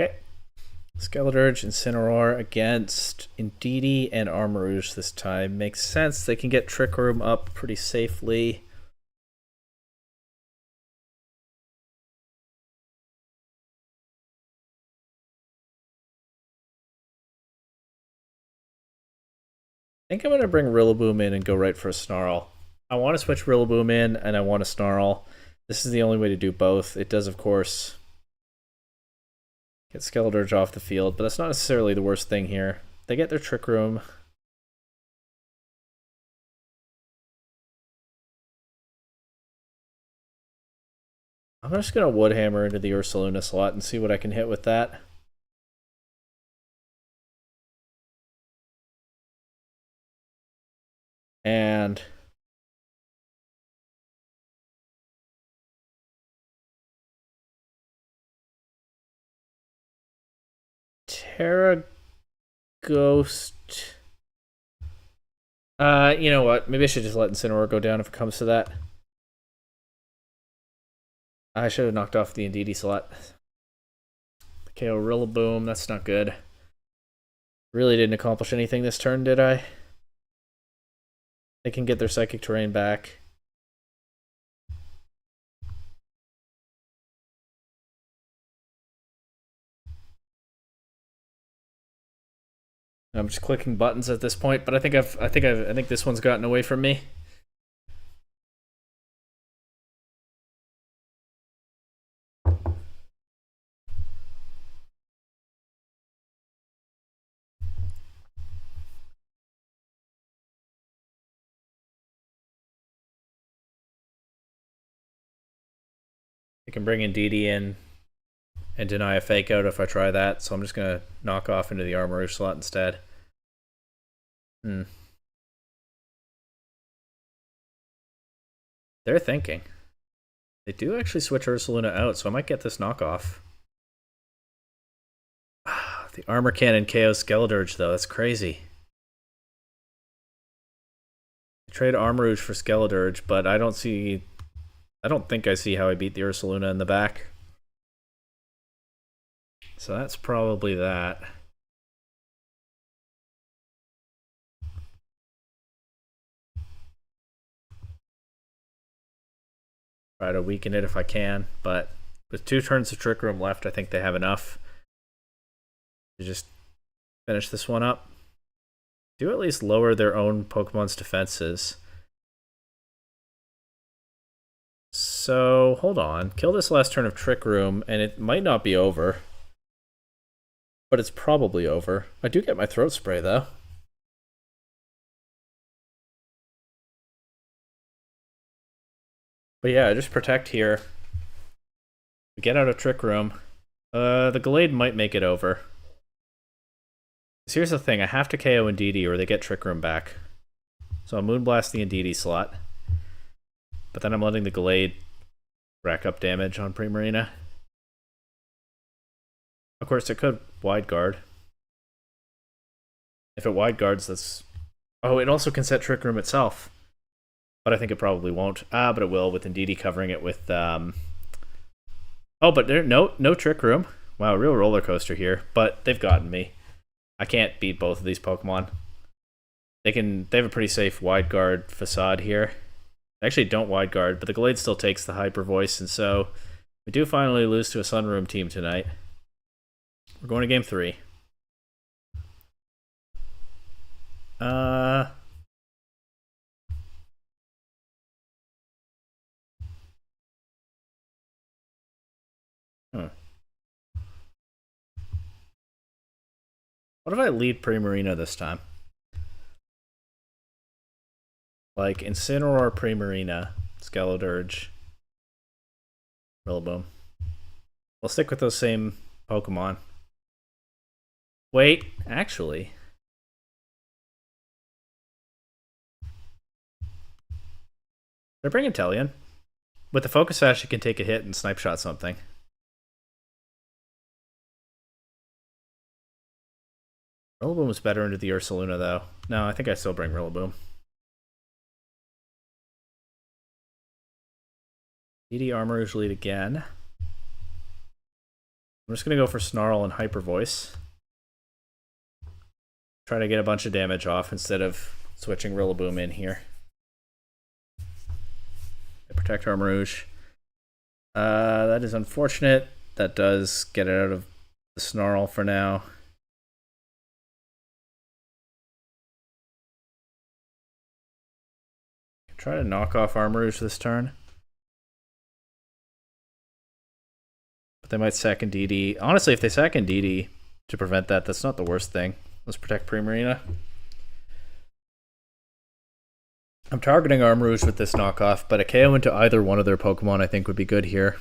Okay. Skeleturge, Incineroar against Indeedee and Armarouge this time. Makes sense. They can get Trick Room up pretty safely. I think I'm going to bring Rillaboom in and go right for a Snarl. I want to switch Rillaboom in and I want to Snarl. This is the only way to do both. It does, of course, get Skeleturge off the field, but that's not necessarily the worst thing here. They get their Trick Room. I'm just going to Woodhammer into the Ursaluna slot and see what I can hit with that. And Terra Ghost. You know what? Maybe I should just let Incineroar go down if it comes to that. I should have knocked off the Indeedee slot. KO Rillaboom, that's not good. Really didn't accomplish anything this turn, did I? They can get their Psychic Terrain back. I'm just clicking buttons at this point, but I think this one's gotten away from me. I can bring Indeedee in and deny a fake out if I try that, so I'm just gonna knock off into the Armarouge slot instead. They're thinking. They do actually switch Ursaluna out, so I might get this knockoff. The Armor Cannon KO Skeleturge, though. That's crazy. I trade Armarouge for Skeleturge, but I don't think I see how I beat the Ursaluna in the back. So that's probably that. Try to weaken it if I can, but with 2 turns of Trick Room left, I think they have enough to just finish this one up. Do at least lower their own Pokemon's defenses. So, hold on. Kill this last turn of Trick Room, and it might not be over. But it's probably over. I do get my Throat Spray, though. But yeah, just protect here. We get out of Trick Room. The Gallade might make it over. So here's the thing. I have to KO Indeedee or they get Trick Room back. So I'll Moonblast the Indeedee slot. But then I'm letting the Gallade rack up damage on Primarina. Of course, it could Wide Guard. If it Wide Guards, that's... Oh, it also can set Trick Room itself. But I think it probably won't. But it will with Indeedee covering it with... Oh, but there no Trick Room. Wow, real roller coaster here. But they've gotten me. I can't beat both of these Pokemon. They have a pretty safe Wide Guard Facade here. They actually don't Wide Guard, but the Gallade still takes the Hyper Voice, and so we do finally lose to a Sunroom team tonight. We're going to game 3. What if I lead Primarina this time? Like Incineroar, Primarina, Skeleturge, Rillaboom. We'll stick with those same Pokemon. Wait, actually. Should I bring Inteleon? With the Focus Sash, you can take a hit and Snipe Shot something. Rillaboom was better into the Ursaluna, though. No, I think I still bring Rillaboom. DD Armarouge lead again. I'm just going to go for Snarl and Hyper Voice. Try to get a bunch of damage off instead of switching Rillaboom in here. I protect Armarouge. That is unfortunate. That does get it out of the Snarl for now. Try to knock off Armarouge this turn. But they might sack Indeedee. Honestly, if they sack Indeedee to prevent that, that's not the worst thing. Let's protect Primarina. I'm targeting Armarouge with this knockoff, but a KO into either one of their Pokemon I think would be good here.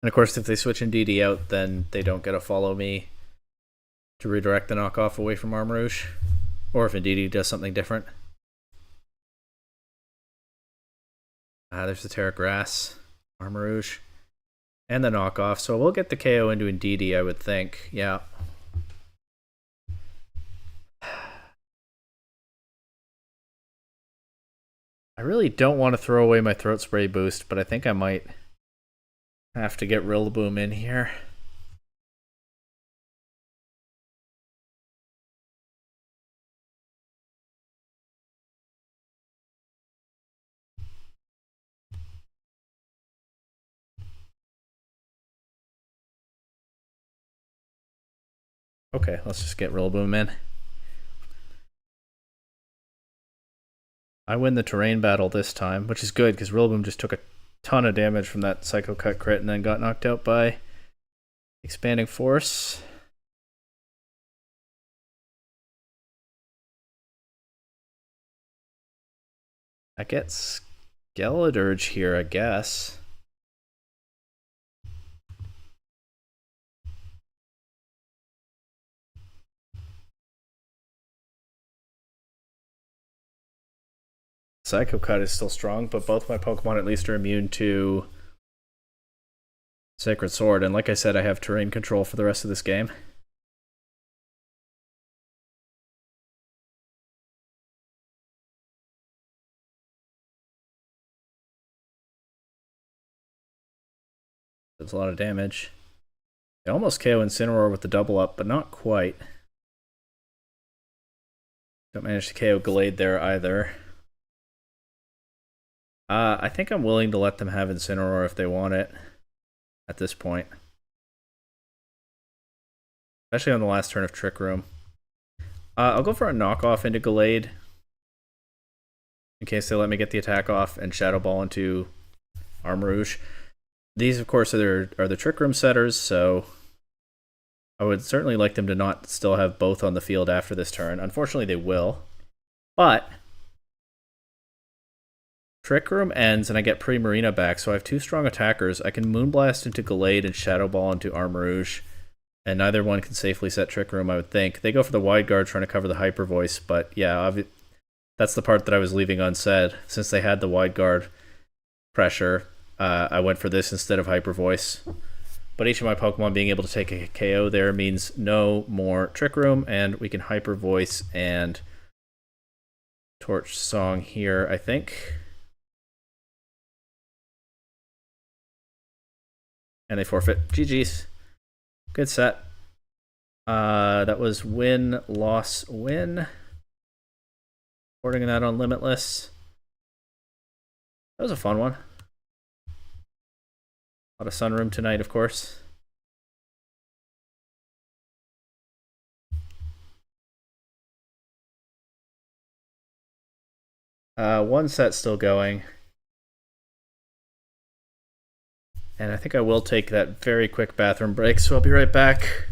And of course, if they switch Indeedee out, then they don't get a Follow Me to redirect the knockoff away from Armarouge. Or if Indeedee does something different. There's the Terra Grass, Armarouge, and the knockoff. So we'll get the KO into Indeedee, I would think. Yeah. I really don't want to throw away my Throat Spray boost, but I think I might have to get Rillaboom in here. Okay, let's just get Rillaboom in. I win the terrain battle this time, which is good because Rillaboom just took a ton of damage from that Psycho Cut crit and then got knocked out by Expanding Force. I get Skeledirge here, I guess. Psycho Cut is still strong, but both my Pokemon at least are immune to Sacred Sword. And like I said, I have terrain control for the rest of this game. Does a lot of damage. I almost KO Incineroar with the double up, but not quite. Don't manage to KO Gallade there either. I think I'm willing to let them have Incineroar if they want it at this point. Especially on the last turn of Trick Room. I'll go for a knockoff into Gallade in case they let me get the attack off and Shadow Ball into Armarouge. These, of course, are the Trick Room setters, so I would certainly like them to not still have both on the field after this turn. Unfortunately, they will. But Trick Room ends and I get Primarina back, so I have two strong attackers. I can Moonblast into Gallade and Shadow Ball into Armarouge, and neither one can safely set Trick Room, I would think. They go for the Wide Guard trying to cover the Hyper Voice, but yeah, that's the part that I was leaving unsaid. Since they had the Wide Guard pressure, I went for this instead of Hyper Voice. But each of my Pokemon being able to take a KO there means no more Trick Room, and we can Hyper Voice and Torch Song here, I think. And they forfeit. GG's. Good set. That was win, loss, win. Recording that on Limitless. That was a fun one. A lot of Sunroom tonight, of course. One set still going. And I think I will take that very quick bathroom break, so I'll be right back.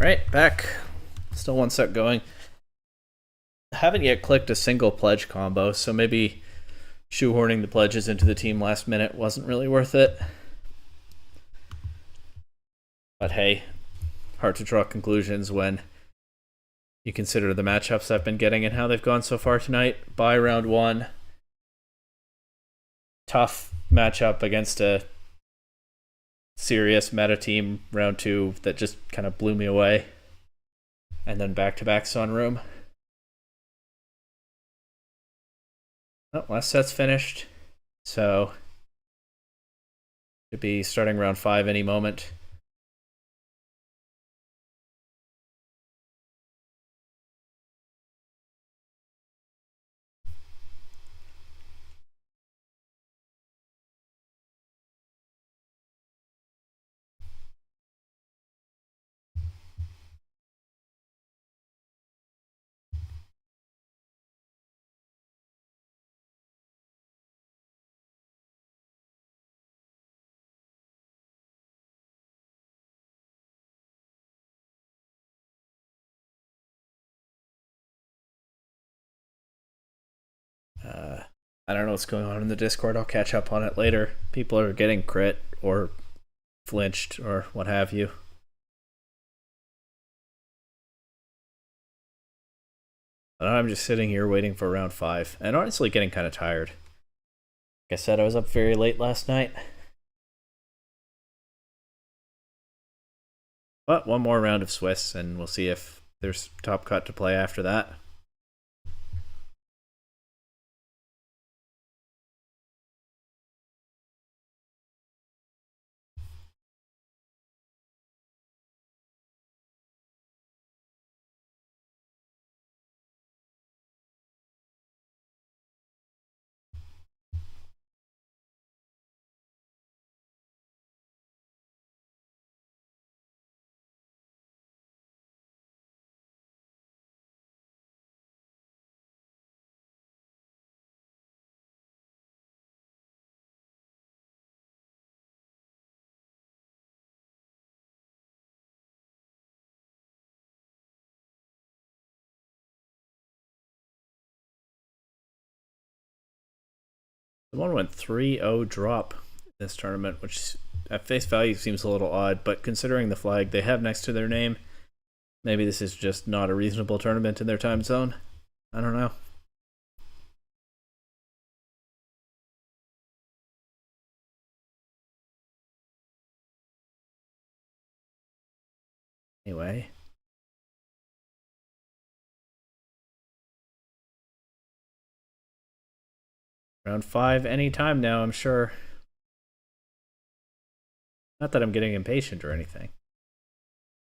Alright, back. Still one set going. Haven't yet clicked a single pledge combo, so maybe shoehorning the pledges into the team last minute wasn't really worth it. But hey, hard to draw conclusions when you consider the matchups I've been getting and how they've gone so far tonight. By round one, tough matchup against a serious meta team. Round two that just kind of blew me away. And then back-to-back Sunroom. Oh, last set's finished. So, should be starting round 5 any moment. I don't know what's going on in the Discord. I'll catch up on it later. People are getting crit or flinched or what have you. But I'm just sitting here waiting for round 5 and honestly getting kind of tired. Like I said, I was up very late last night. But one more round of Swiss and we'll see if there's top cut to play after that. The one went 3-0 drop this tournament, which at face value seems a little odd, but considering the flag they have next to their name, maybe this is just not a reasonable tournament in their time zone. I don't know. Anyway. Round 5 anytime now, I'm sure. Not that I'm getting impatient or anything.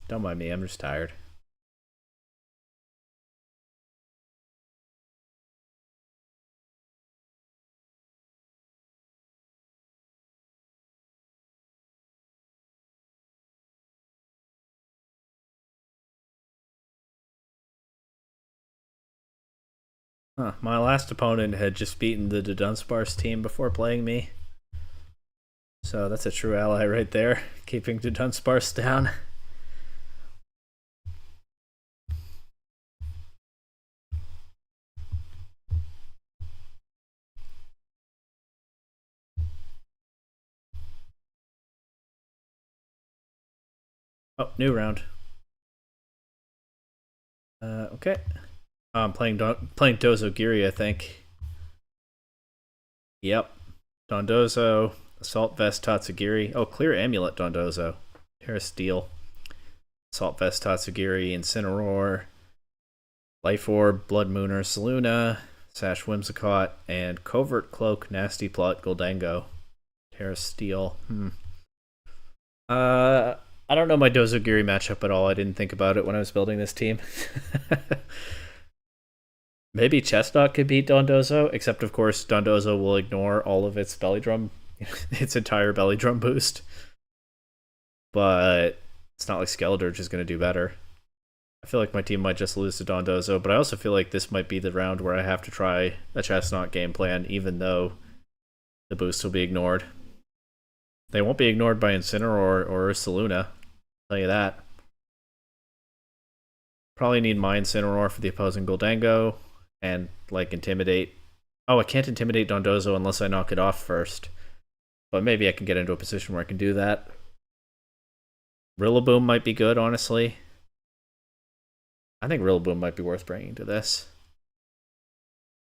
Don't mind me, I'm just tired. Huh, my last opponent had just beaten the Dunsparce team before playing me. So that's a true ally right there, keeping Dunsparce down. Oh, new round. Okay. I'm playing Dozogiri, I think. Yep. Dondozo, Assault Vest Tatsugiri. Oh, Clear Amulet Dondozo. Terra Steel. Assault Vest Tatsugiri, Incineroar, Life Orb, Blood Mooner, Saluna, Sash Whimsicott, and Covert Cloak, Nasty Plot, Goldango. Terra Steel. I don't know my Dozogiri matchup at all. I didn't think about it when I was building this team. Maybe Chestnut could beat Dondozo, except of course Dondozo will ignore all of its belly drum, its entire belly drum boost. But it's not like Skeledirge is going to do better. I feel like my team might just lose to Dondozo, but I also feel like this might be the round where I have to try a Chestnut game plan, even though the boost will be ignored. They won't be ignored by Incineroar or Saluna, I'll tell you that. Probably need Mine Incineroar for the opposing Goldango and like intimidate. Oh, I can't intimidate Dondozo unless I knock it off first. But maybe I can get into a position where I can do that. Rillaboom might be good, honestly. I think Rillaboom might be worth bringing to this.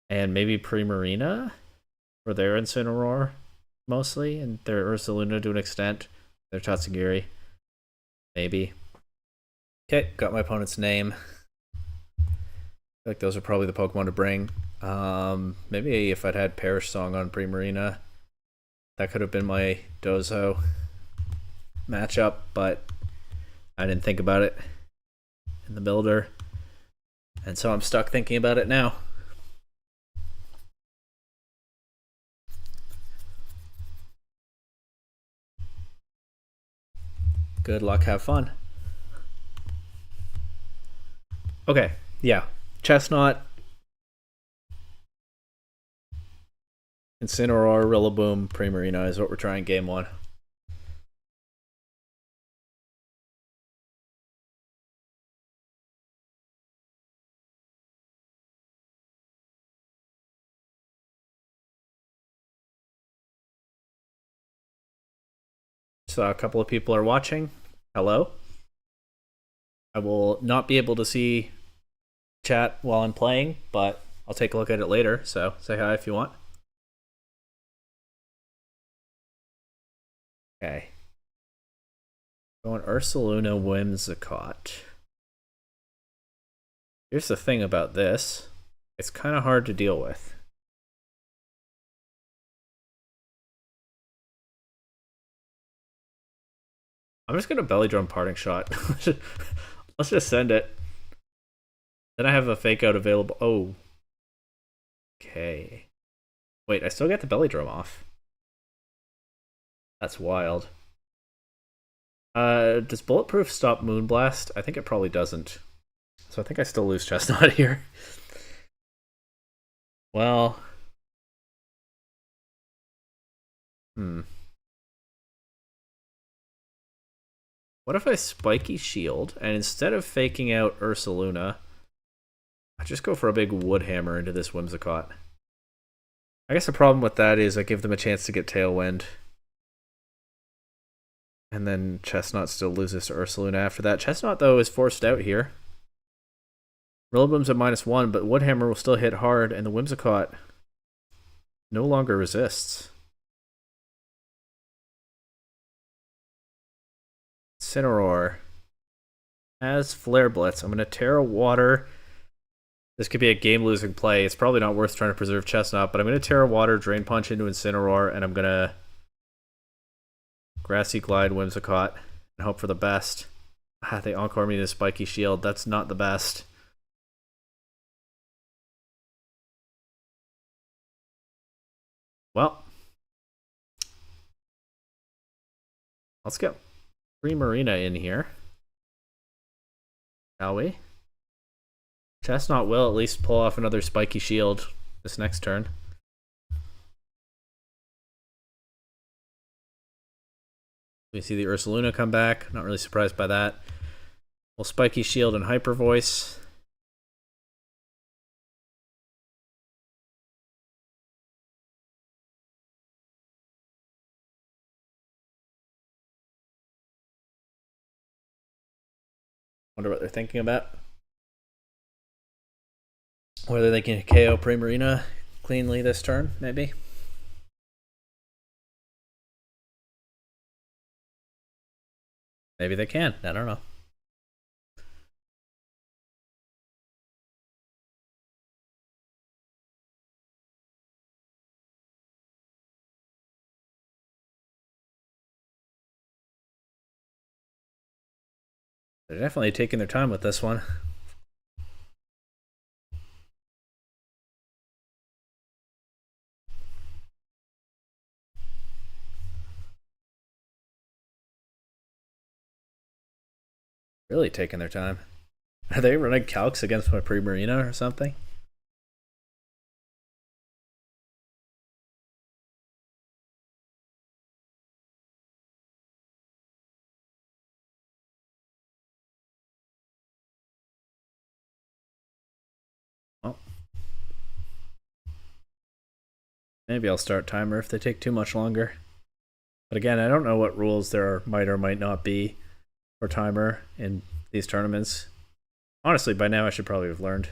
And maybe Primarina for their Incineroar, mostly, and their Ursaluna to an extent. Their Tatsugiri. Maybe. Okay, got my opponent's name. I feel like those are probably the Pokemon to bring. Maybe if I'd had Perish Song on Primarina, that could have been my Dozo matchup, but I didn't think about it in the builder. And so I'm stuck thinking about it now. Good luck, have fun. Okay, yeah. Chestnut, Incineroar, Rillaboom, Primarina is what we're trying game one. So a couple of people are watching. Hello. I will not be able to see chat while I'm playing, but I'll take a look at it later. So say hi if you want. Okay. Going Ursaluna Whimsicott. Here's the thing about this. It's kind of hard to deal with. I'm just gonna belly drum Parting Shot. Let's just send it. Then I have a fake out available. Oh. Okay. Wait, I still get the belly drum off. That's wild. Does Bulletproof stop Moonblast? I think it probably doesn't. So I think I still lose Chestnut here. Well. What if I Spiky Shield, and instead of faking out Ursaluna, I just go for a big Wood Hammer into this Whimsicott? I guess the problem with that is I give them a chance to get Tailwind. And then Chestnut still loses to Ursaluna after that. Chestnut, though, is forced out here. Rillaboom's at -1, but Woodhammer will still hit hard, and the Whimsicott no longer resists. Incineroar has Flare Blitz. I'm going to Terra Water. This could be a game-losing play. It's probably not worth trying to preserve Chestnut, but I'm going to Terra Water, Drain Punch into Incineroar, and I'm going to Grassy Glide Whimsicott and hope for the best. They Encore me to Spiky Shield. That's not the best. Well, let's get Primarina in here, shall we? Chestnut will at least pull off another Spiky Shield this next turn. We see the Ursaluna come back. Not really surprised by that. We'll Spiky Shield and Hyper Voice. Wonder what they're thinking about. Whether they can KO Primarina cleanly this turn, maybe. Maybe they can. I don't know. They're definitely taking their time with this one. Really taking their time. Are they running calcs against my Primarina or something? Well, maybe I'll start timer if they take too much longer. But again, I don't know what rules there might or might not be for timer in these tournaments. Honestly, by now I should probably have learned.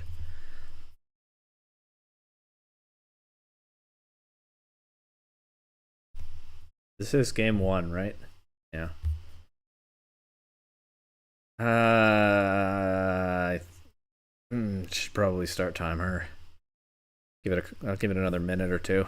This is game 1, right? Yeah. I should probably start timer. I'll give it another minute or two.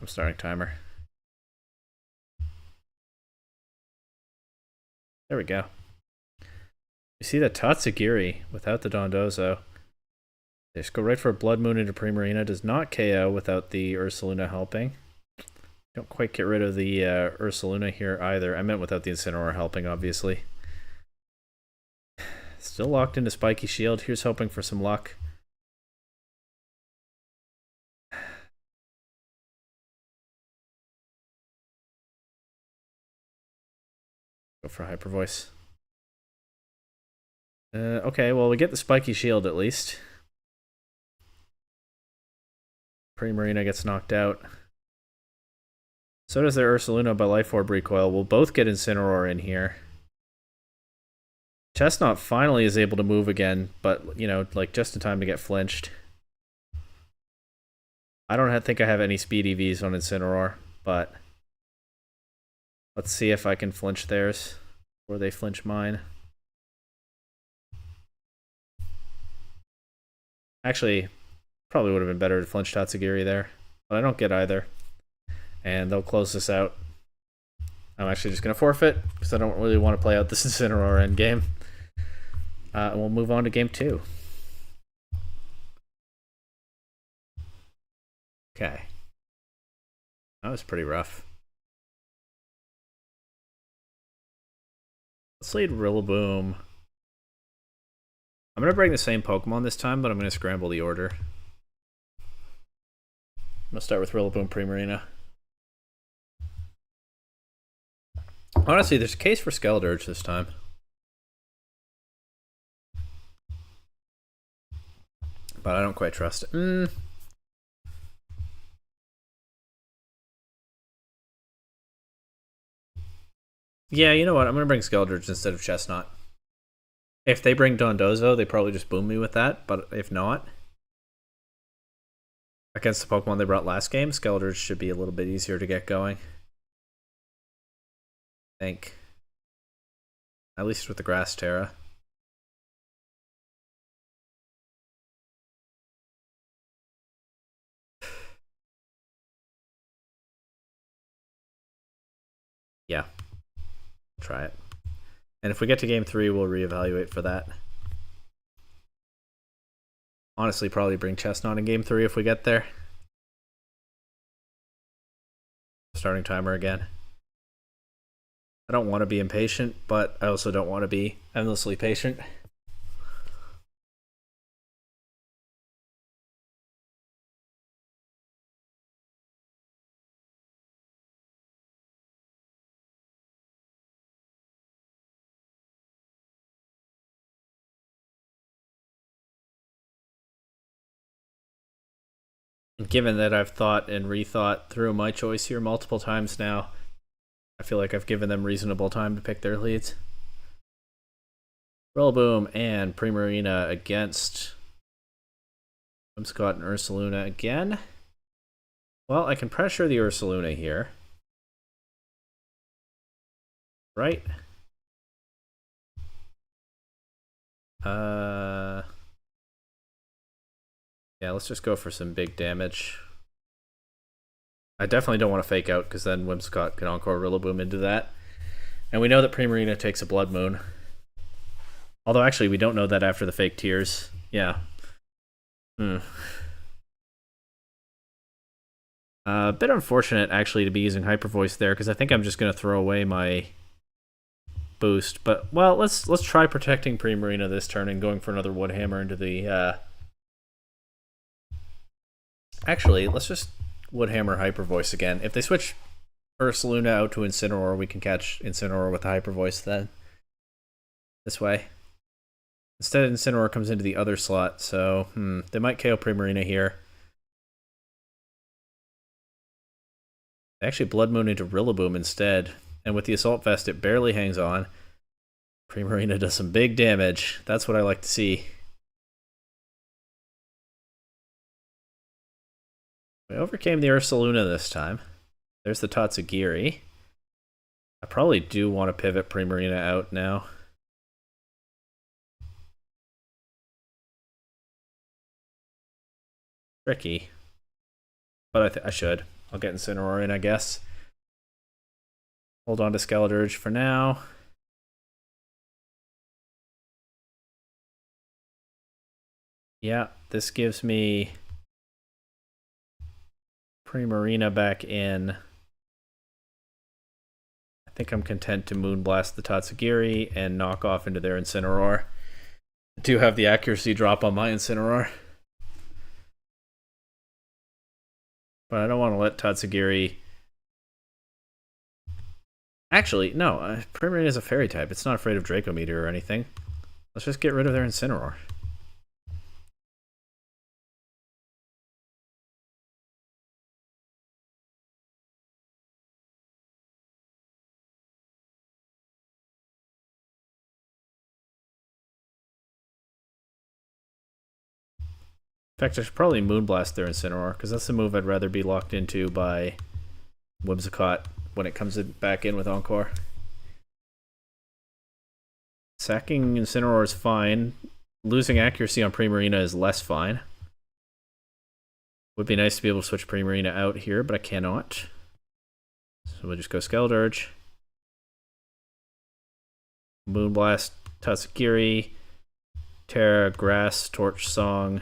I'm starting timer. There we go. You see the Tatsugiri without the Dondozo. They just go right for a Blood Moon into Primarina. Does not KO without the Ursaluna helping. Don't quite get rid of the Ursaluna here either. I meant without the Incineroar helping, obviously. Still locked into Spiky Shield. Here's hoping for some luck. Go for Hyper Voice. Okay, well, we get the Spiky Shield at least. Primarina gets knocked out. So does their Ursaluna by Life Orb Recoil. We'll both get Incineroar in here. Chestnut finally is able to move again, but, you know, like just in time to get flinched. I don't think I have any speed EVs on Incineroar, but let's see if I can flinch theirs or they flinch mine. Actually, probably would have been better to flinch Tatsugiri there, but I don't get either. And they'll close this out. I'm actually just going to forfeit because I don't really want to play out this Incineroar endgame. And we'll move on to game 2. Okay. That was pretty rough. Let's lead Rillaboom. I'm going to bring the same Pokemon this time, but I'm going to scramble the order. I'm going to start with Rillaboom Primarina. Honestly, there's a case for Skeledirge this time. But I don't quite trust it. Yeah, you know what? I'm going to bring Skeledirge instead of Chestnut. If they bring Dondozo, they probably just boom me with that. But if not, against the Pokemon they brought last game, Skeledirge should be a little bit easier to get going. I think. At least with the Grass Terra. Yeah. Try it. And if we get to game 3, we'll reevaluate for that. Honestly, probably bring Chestnut in game 3 if we get there. Starting timer again. I don't want to be impatient, but I also don't want to be endlessly patient. Given that I've thought and rethought through my choice here multiple times now, I feel like I've given them reasonable time to pick their leads. Rillaboom and Primarina against Scott and Ursaluna again. Well, I can pressure the Ursaluna here. Right? Yeah, let's just go for some big damage. I definitely don't want to fake out because then Whimsicott can Encore Rillaboom into that. And we know that Primarina takes a Blood Moon. Although actually we don't know that after the fake tears. Yeah. A bit unfortunate actually to be using Hyper Voice there because I think I'm just going to throw away my boost. But well, let's try protecting Primarina this turn and going for another Woodhammer into the. Actually, let's just Woodhammer Hyper Voice again. If they switch Ursaluna out to Incineroar, we can catch Incineroar with the Hyper Voice then. This way. Instead, Incineroar comes into the other slot, so they might KO Primarina here. They actually Blood Moon into Rillaboom instead, and with the Assault Vest, it barely hangs on. Primarina does some big damage. That's what I like to see. We overcame the Ursaluna this time. There's the Tatsugiri. I probably do want to pivot Primarina out now. Tricky. But I should. I'll get Incineroar in, I guess. Hold on to Skeledirge for now. Yeah, this gives me Primarina back in. I think I'm content to Moonblast the Tatsugiri and knock off into their Incineroar. I do have the accuracy drop on my Incineroar. But I don't want to let Tatsugiri... Actually, no. Primarina is a fairy type. It's not afraid of Draco Meteor or anything. Let's just get rid of their Incineroar. In fact, I should probably Moonblast their Incineroar, because that's the move I'd rather be locked into by Whimsicott when it comes back in with Encore. Sacking Incineroar is fine. Losing accuracy on Primarina is less fine. Would be nice to be able to switch Primarina out here, but I cannot. So we'll just go Skeledirge. Moonblast, Tatsugiri, Terra, Grass, Torch Song,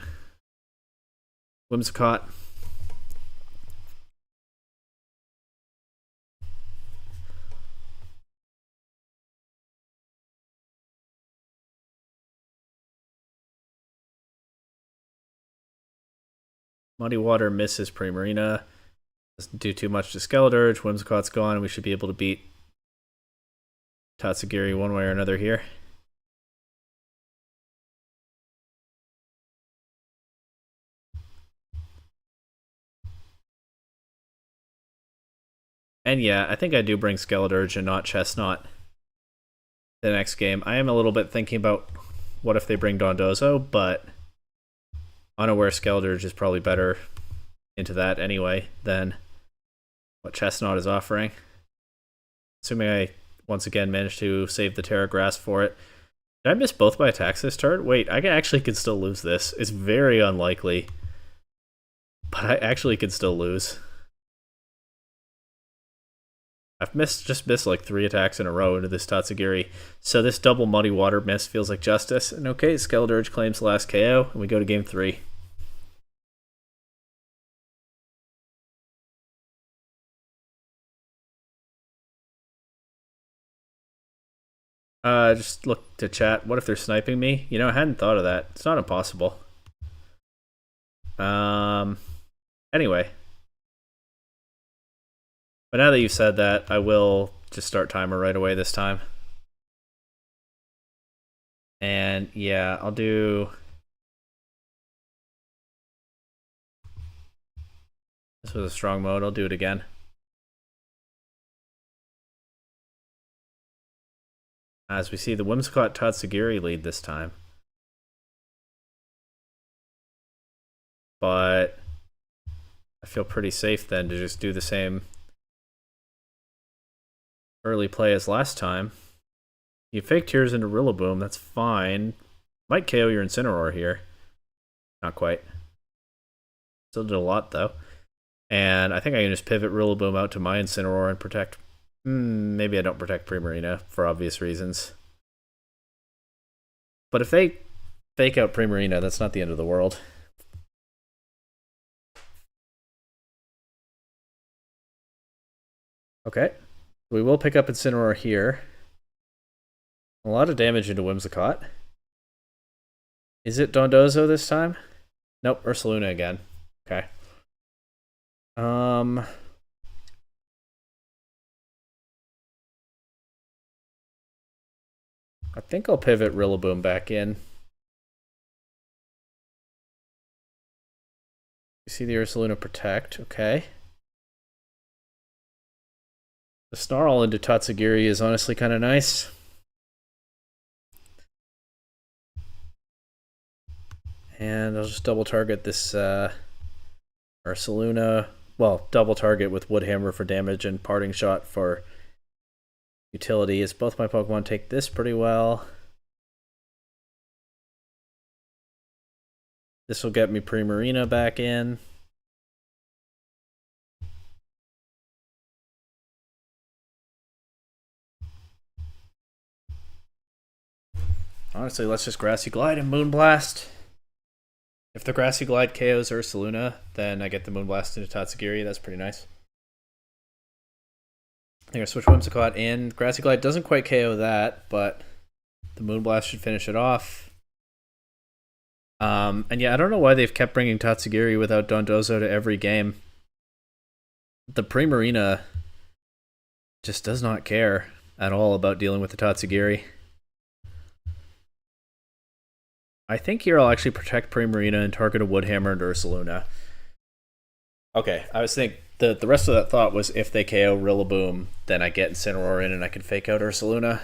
Whimsicott. Muddy Water misses Primarina. Doesn't do too much to Skeledirge. Whimsicott's gone, and we should be able to beat Tatsugiri one way or another here. And yeah, I think I do bring Skeledirge and not Chestnut the next game. I am a little bit thinking about what if they bring Dondozo, but Unaware Skeledirge is probably better into that anyway than what Chestnut is offering. Assuming I once again manage to save the Terra Grass for it. Did I miss both my attacks this turn? Wait, I actually could still lose this. It's very unlikely, but I actually could still lose. I've just missed like 3 attacks in a row into this Tatsugiri. So this double Muddy Water miss feels like justice. And okay, Skeledirge claims the last KO, and we go to game 3. Just look to chat. What if they're sniping me? You know, I hadn't thought of that. It's not impossible. Anyway. But now that you've said that, I will just start timer right away this time. And yeah, I'll do... This was a strong mode. I'll do it again. As we see the Whimsicott Tatsugiri lead this time. But I feel pretty safe then to just do the same early play as last time. You fake Tears into Rillaboom, that's fine. Might KO your Incineroar here. Not quite. Still did a lot though. And I think I can just pivot Rillaboom out to my Incineroar and protect... maybe I don't protect Primarina for obvious reasons. But if they fake out Primarina, that's not the end of the world. Okay. We will pick up Incineroar here. A lot of damage into Whimsicott. Is it Dondozo this time? Nope, Ursaluna again. Okay. I think I'll pivot Rillaboom back in. You see the Ursaluna Protect, okay. The Snarl into Tatsugiri is honestly kind of nice. And I'll just double target this Ursaluna. Well, double target with Woodhammer for damage and Parting Shot for utility, as both my Pokemon take this pretty well. This will get me Primarina back in. Honestly, let's just Grassy Glide and Moonblast. If the Grassy Glide KOs Ursaluna, then I get the Moonblast into Tatsugiri. That's pretty nice. I'm going to switch Whimsicott in. Grassy Glide doesn't quite KO that, but the Moonblast should finish it off. And yeah, I don't know why they've kept bringing Tatsugiri without Dondozo to every game. The Primarina just does not care at all about dealing with the Tatsugiri. I think here I'll actually protect Primarina and target a Woodhammer and Ursaluna. Okay, I was thinking the rest of that thought was if they KO Rillaboom, then I get Incineroar in and I can fake out Ursaluna.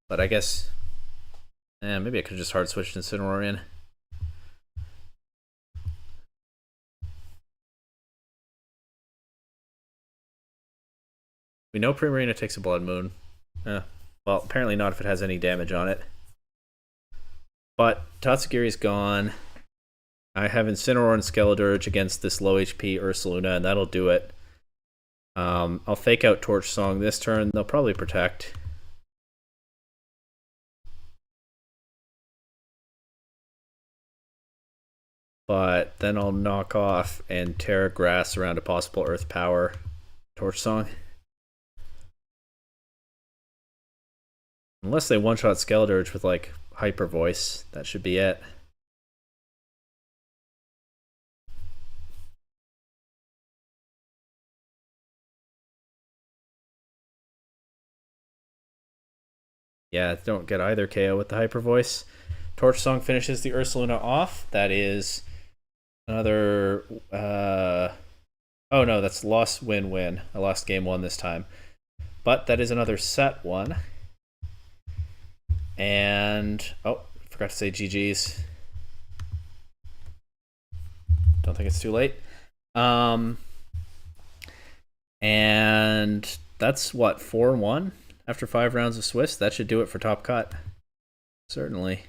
But I guess maybe I could just hard switch Incineroar in. We know Primarina takes a Blood Moon. Well, apparently not if it has any damage on it. But Tatsugiri's gone. I have Incineroar and Skeledirge against this low HP Ursaluna, and that'll do it. I'll fake out Torch Song this turn. They'll probably protect. But then I'll knock off and Terra Grass around a possible Earth Power Torch Song. Unless they one-shot Skeledirge with, like, Hyper Voice. That should be it. Yeah, don't get either KO with the Hyper Voice. Torch Song finishes the Ursaluna off. That is another... oh no, that's loss, win, win. I lost game 1 this time. But that is another set 1. And... oh, forgot to say GG's. Don't think it's too late. And that's what, 4-1? After 5 rounds of Swiss? That should do it for Top Cut. Certainly.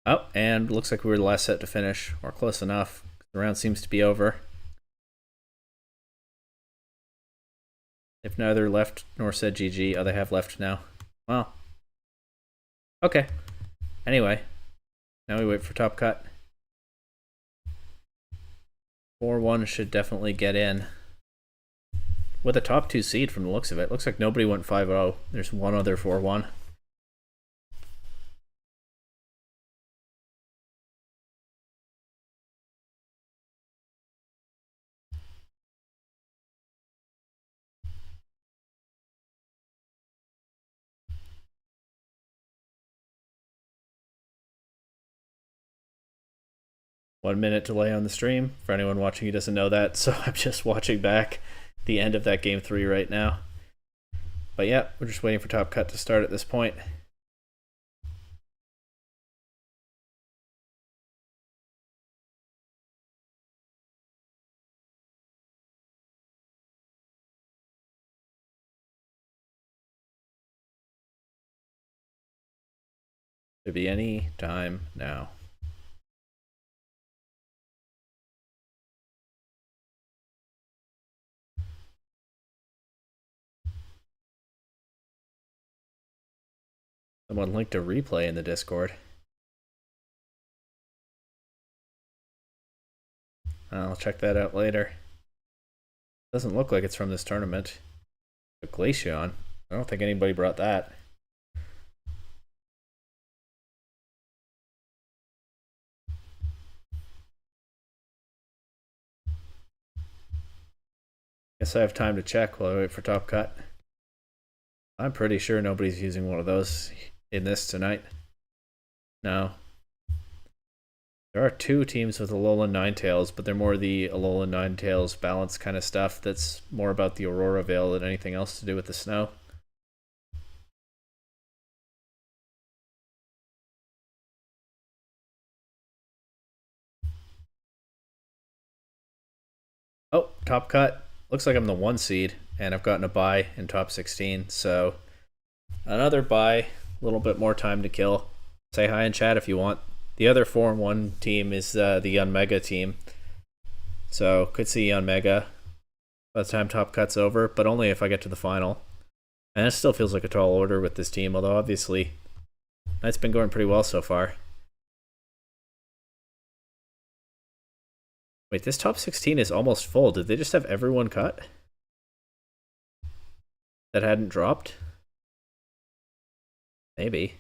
Oh, and looks like we were the last set to finish, or close enough. The round seems to be over. If neither left nor said GG, oh, they have left now. Well. Okay. Anyway, now we wait for Top Cut. 4-1 should definitely get in. With a top 2 seed from the looks of it. Looks like nobody went 5-0. There's one other 4-1. One minute delay on the stream. For anyone watching who doesn't know that, so I'm just watching back the end of that game 3 right now. But yeah, we're just waiting for Top Cut to start at this point. Could be any time now. Someone linked a replay in the Discord. I'll check that out later. Doesn't look like it's from this tournament. A Glaceon. I don't think anybody brought that. Guess I have time to check while I wait for Top Cut. I'm pretty sure nobody's using one of those in this tonight. No. There are 2 teams with Alolan Ninetales, but they're more the Alolan Ninetales balance kind of stuff that's more about the Aurora Veil than anything else to do with the snow. Oh, Top Cut. Looks like I'm the 1 seed, and I've gotten a bye in top 16, so another bye, a little bit more time to kill. Say hi in chat if you want. The other 4-1 team is the Unmega team, so could see Unmega by the time Top Cut's over, but only if I get to the final. And it still feels like a tall order with this team, although obviously night's been going pretty well so far. Wait, this top 16 is almost full. Did they just have everyone cut that hadn't dropped? Maybe.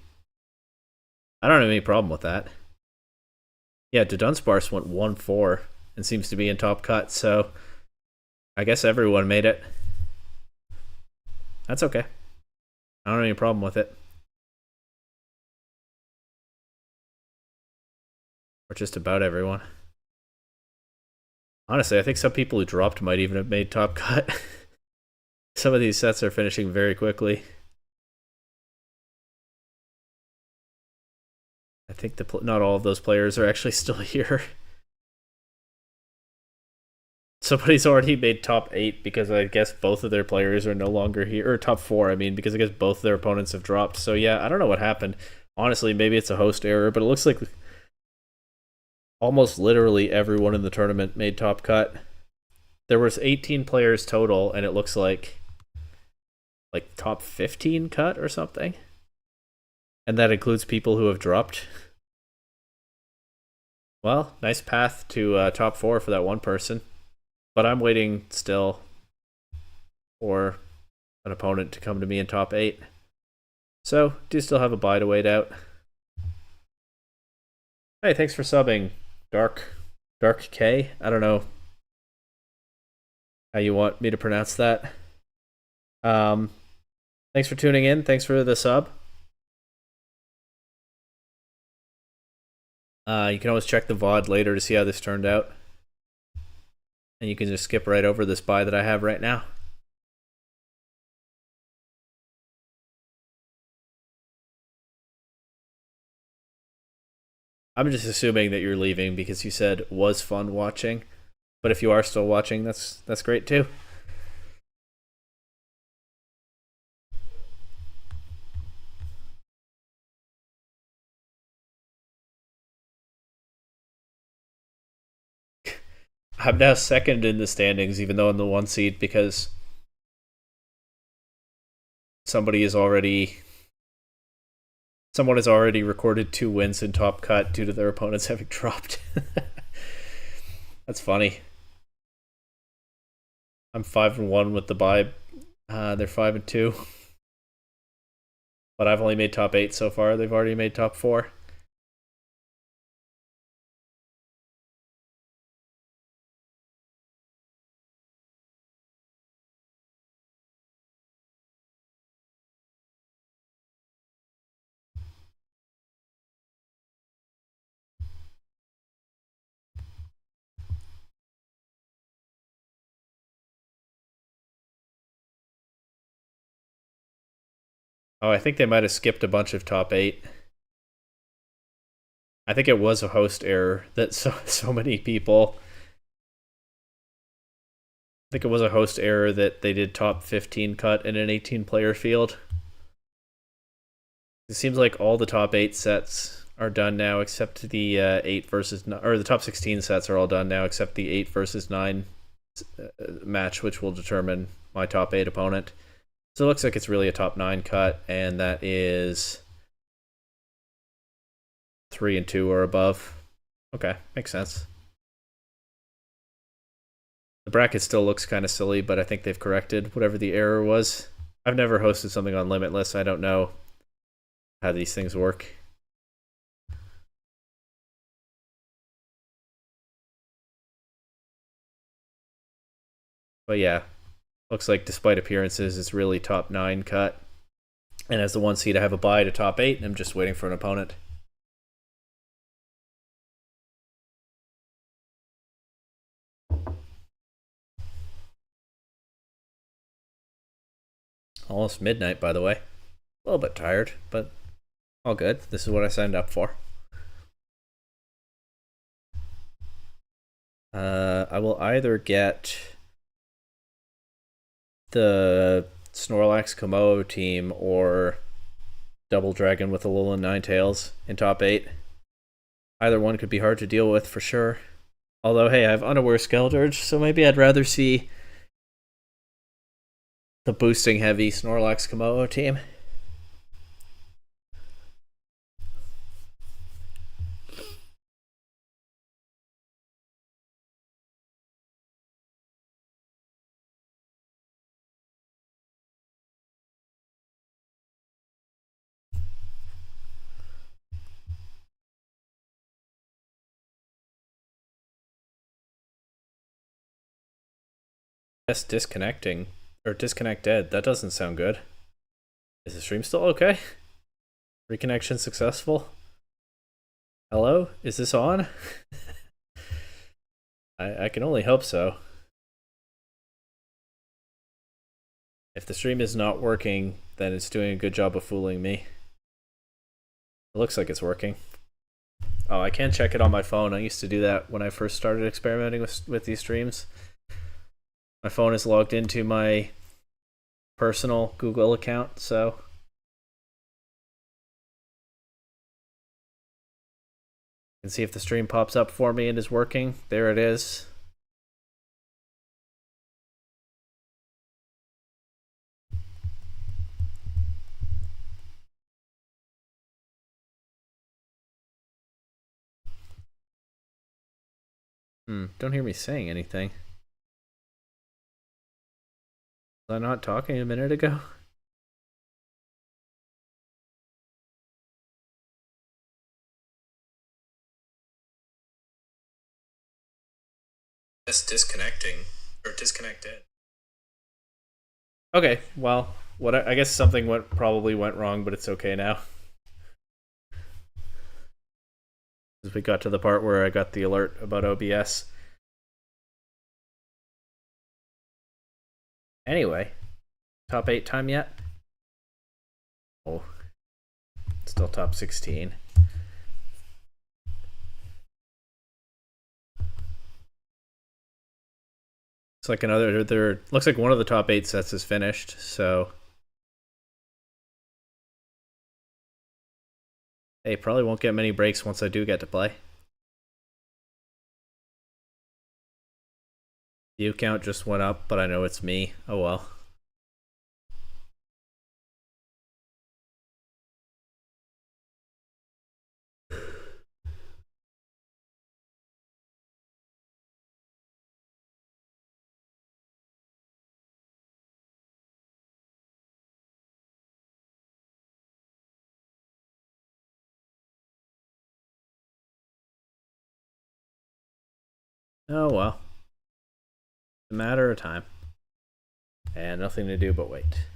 I don't have any problem with that. Yeah, Dudunsparce went 1-4 and seems to be in top cut, so I guess everyone made it. That's okay. I don't have any problem with it. Or just about everyone. Honestly, I think some people who dropped might even have made top cut. Some of these sets are finishing very quickly. I think not all of those players are actually still here. Somebody's already made top 8 because I guess both of their players are no longer here. Or top 4, I mean, because I guess both their opponents have dropped. So yeah, I don't know what happened. Honestly, maybe it's a host error, but it looks like almost literally everyone in the tournament made top cut. There was 18 players total, and it looks like top 15 cut or something. And that includes people who have dropped. Well, nice path to top 4 for that one person. But I'm waiting still for an opponent to come to me in top 8. So, do still have a bye to wait out. Hey, thanks for subbing, Dark K. I don't know how you want me to pronounce that. Thanks for tuning in. Thanks for the sub. You can always check the VOD later to see how this turned out. And you can just skip right over this buy that I have right now. I'm just assuming that you're leaving because you said was fun watching. But if you are still watching, that's great too. I'm now second in the standings, even though I'm the 1 seed, because someone has already recorded 2 wins in top cut due to their opponents having dropped. That's funny. I'm 5-1 with the bye. They're 5-2. But I've only made top 8 so far. They've already made top 4. Oh, I think they might have skipped a bunch of top 8. I think it was a host error that so many people. I think it was a host error that they did top 15 cut in an 18-player field. It seems like all the top 8 sets are done now, except the 8 versus 9, or the top 16 sets are all done now, except the 8 versus 9 match, which will determine my top 8 opponent. So it looks like it's really a top 9 cut, and that is 3 and 2 or above. Okay, makes sense. The bracket still looks kind of silly, but I think they've corrected whatever the error was. I've never hosted something on Limitless. I don't know how these things work. But yeah, looks like despite appearances, it's really top 9 cut. And as the 1 seed, I have a bye to top 8, and I'm just waiting for an opponent. Almost midnight, by the way. A little bit tired, but all good. This is what I signed up for. I will either get the Snorlax Komodo team or Double Dragon with Alolan Ninetales in top 8. Either one could be hard to deal with for sure. Although, hey, I have Unaware Skeldurge, so maybe I'd rather see the boosting heavy Snorlax Komodo team. Yes, disconnecting. Or disconnected. That doesn't sound good. Is the stream still okay? Reconnection successful? Hello? Is this on? I can only hope so. If the stream is not working, then it's doing a good job of fooling me. It looks like it's working. Oh, I can check it on my phone. I used to do that when I first started experimenting with these streams. My phone is logged into my personal Google account, so you can see if the stream pops up for me and is working. There it is. Don't hear me saying anything. Was I not talking a minute ago? Just disconnecting or disconnected. Okay, well, I guess something probably went wrong, but it's okay now. As we got to the part where I got the alert about OBS. Anyway, top 8 time yet? Oh, still top 16. It's like looks like one of the top 8 sets is finished, so hey, probably won't get many breaks once I do get to play. View count just went up, but I know it's me. Oh well. Oh well. It's a matter of time. And nothing to do but wait.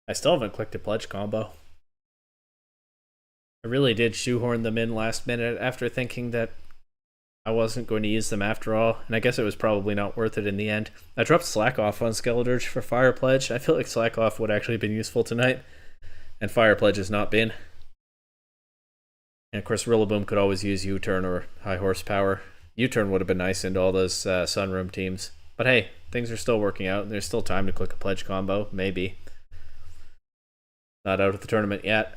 I still haven't clicked a pledge combo. I really did shoehorn them in last minute after thinking that I wasn't going to use them after all, and I guess it was probably not worth it in the end. I dropped Slack Off on Skeldurge for Fire Pledge. I feel like Slack Off would actually have been useful tonight, and Fire Pledge has not been. And of course, Rillaboom could always use U-Turn or High Horsepower. U-Turn would have been nice into all those Sunroom teams. But hey, things are still working out, and there's still time to click a pledge combo, maybe. Not out of the tournament yet.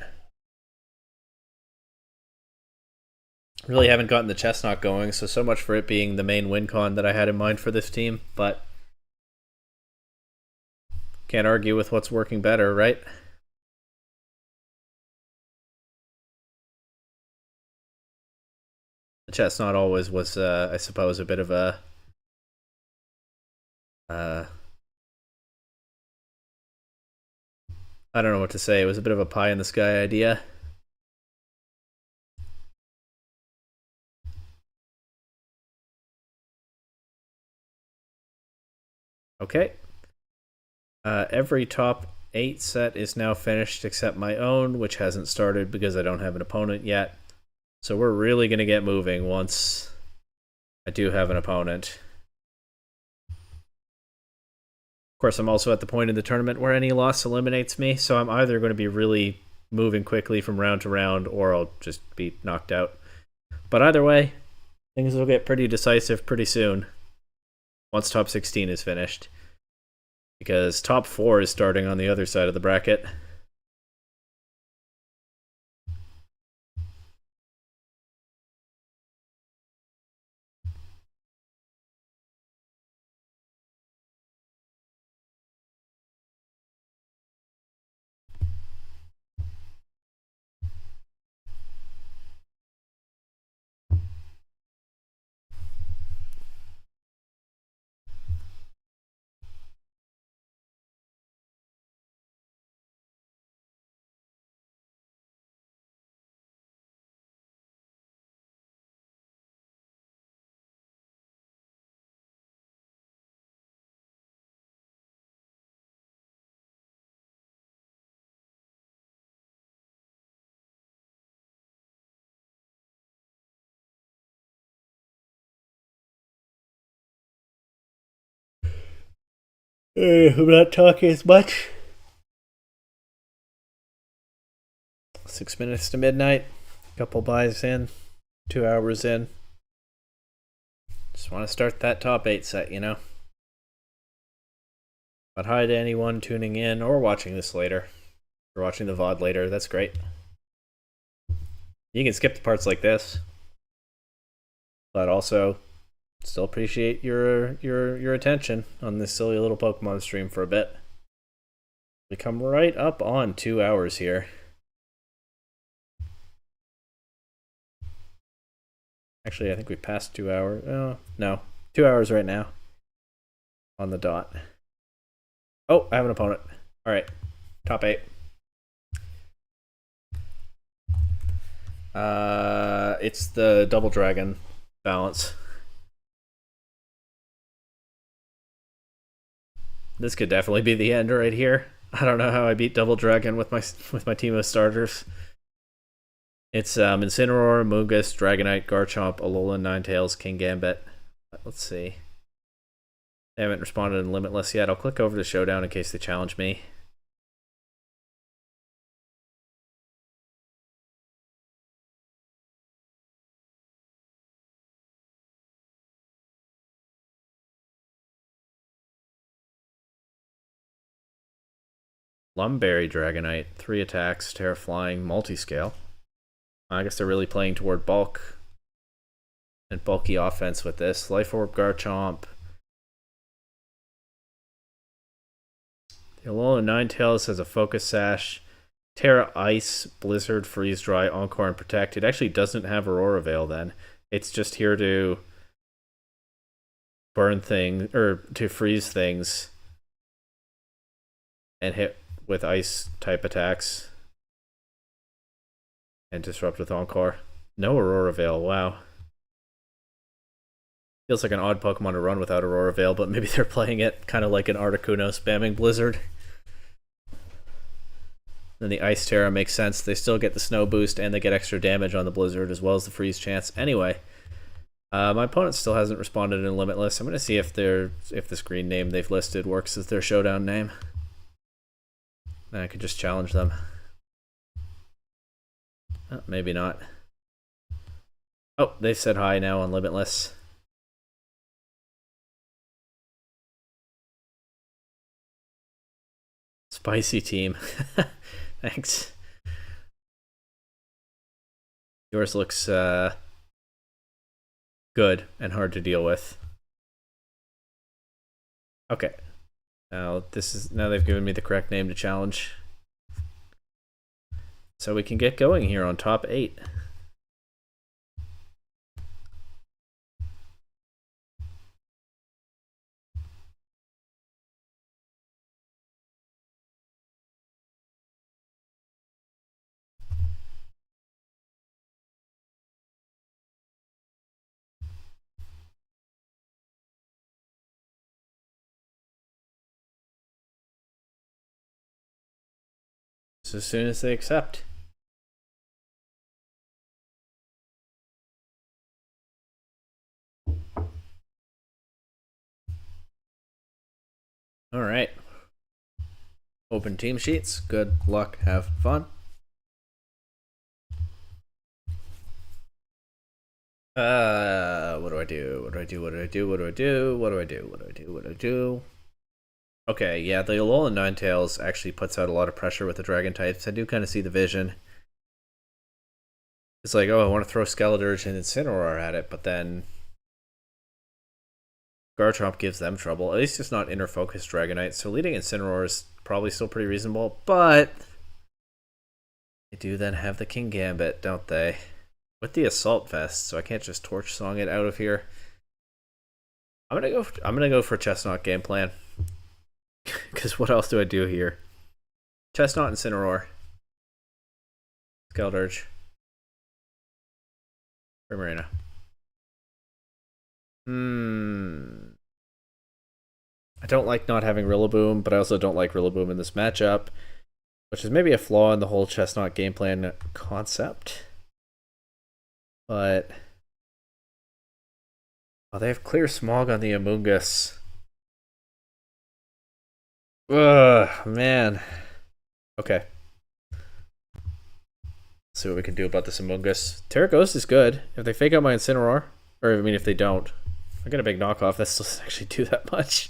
Really haven't gotten the chestnut going, so much for it being the main win con that I had in mind for this team, but can't argue with what's working better, right? The chestnut always was, I suppose, a bit of a uh, I don't know what to say. It was a bit of a pie in the sky idea. Okay. Every top 8 set is now finished except my own, which hasn't started because I don't have an opponent yet. So we're really going to get moving once I do have an opponent. Of course, I'm also at the point in the tournament where any loss eliminates me, so I'm either going to be really moving quickly from round to round or I'll just be knocked out. But either way, things will get pretty decisive pretty soon once top 16 is finished. Because top 4 is starting on the other side of the bracket. I'm not talking as much. 6 minutes to midnight. Couple buys in. 2 hours in. Just want to start that top 8 set, you know? But hi to anyone tuning in or watching this later. Or watching the VOD later. That's great. You can skip the parts like this. But also, still appreciate your attention on this silly little Pokemon stream for a bit. We come right up on 2 hours here. Actually, I think we passed 2 hours. Oh, no. 2 hours right now. On the dot. Oh, I have an opponent. Alright. Top 8. It's the Double Dragon balance. This could definitely be the end right here. I don't know how I beat Double Dragon with my team of starters. It's Incineroar, Mungus, Dragonite, Garchomp, Alolan, Ninetales, King Gambit. Let's see. They haven't responded in Limitless yet. I'll click over to Showdown in case they challenge me. Lumberry Dragonite, 3 attacks, Terra Flying, Multiscale. I guess they're really playing toward bulk and bulky offense with this. Life Orb Garchomp. The Alolan Ninetales has a Focus Sash, Terra Ice, Blizzard, Freeze Dry, Encore, and Protect. It actually doesn't have Aurora Veil then. It's just here to burn things, or to freeze things and hit with ice type attacks. And disrupt with Encore. No Aurora Veil, wow. Feels like an odd Pokemon to run without Aurora Veil, but maybe they're playing it kind of like an Articuno spamming Blizzard. Then the Ice Terra makes sense. They still get the Snow boost and they get extra damage on the Blizzard as well as the Freeze chance. Anyway, my opponent still hasn't responded in Limitless. I'm going to see if this green name they've listed works as their Showdown name. Then I could just challenge them. Oh, maybe not. Oh, they've said hi now on Limitless. Spicy team. Thanks. Yours looks good and hard to deal with. Okay. Now they've given me the correct name to challenge. So we can get going here on top 8. So as soon as they accept. All right. Open team sheets. Good luck. Have fun. What do I do? What do I do? What do I do? What do I do? What do I do? What do I do? What do I do? Okay, yeah, the Alolan Ninetales actually puts out a lot of pressure with the Dragon types. I do kind of see the vision. It's like, oh, I want to throw Skeledirge and Incineroar at it, but then Garchomp gives them trouble. At least it's not Inner Focus Dragonite, so leading Incineroar is probably still pretty reasonable, but they do then have the King Gambit, don't they? With the Assault Vest, so I can't just Torch Song it out of here. I'm gonna go for Chestnut game plan. Because what else do I do here? Chestnut, Incineroar, Skeledirge, Primarina. I don't like not having Rillaboom, but I also don't like Rillaboom in this matchup, which is maybe a flaw in the whole Chestnut game plan concept. But they have Clear Smog on the Amoonguss. Ugh, man. Okay. Let's see what we can do about this Amoonguss. Terra Ghost is good. If they fake out my Incineroar, or I mean if they don't, I get a big knockoff. That still doesn't actually do that much.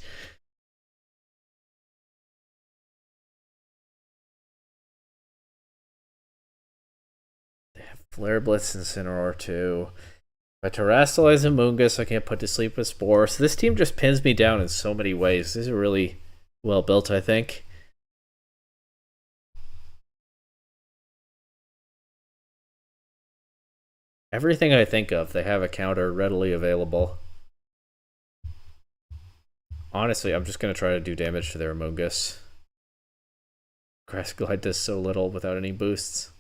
They have Flare Blitz Incineroar too. If I Terrasilize Amoonguss, I can't put to sleep with Spore. So this team just pins me down in so many ways. These are really well built, I think. Everything I think of, they have a counter readily available. Honestly, I'm just going to try to do damage to their Amoonguss. Grass Glide does so little without any boosts.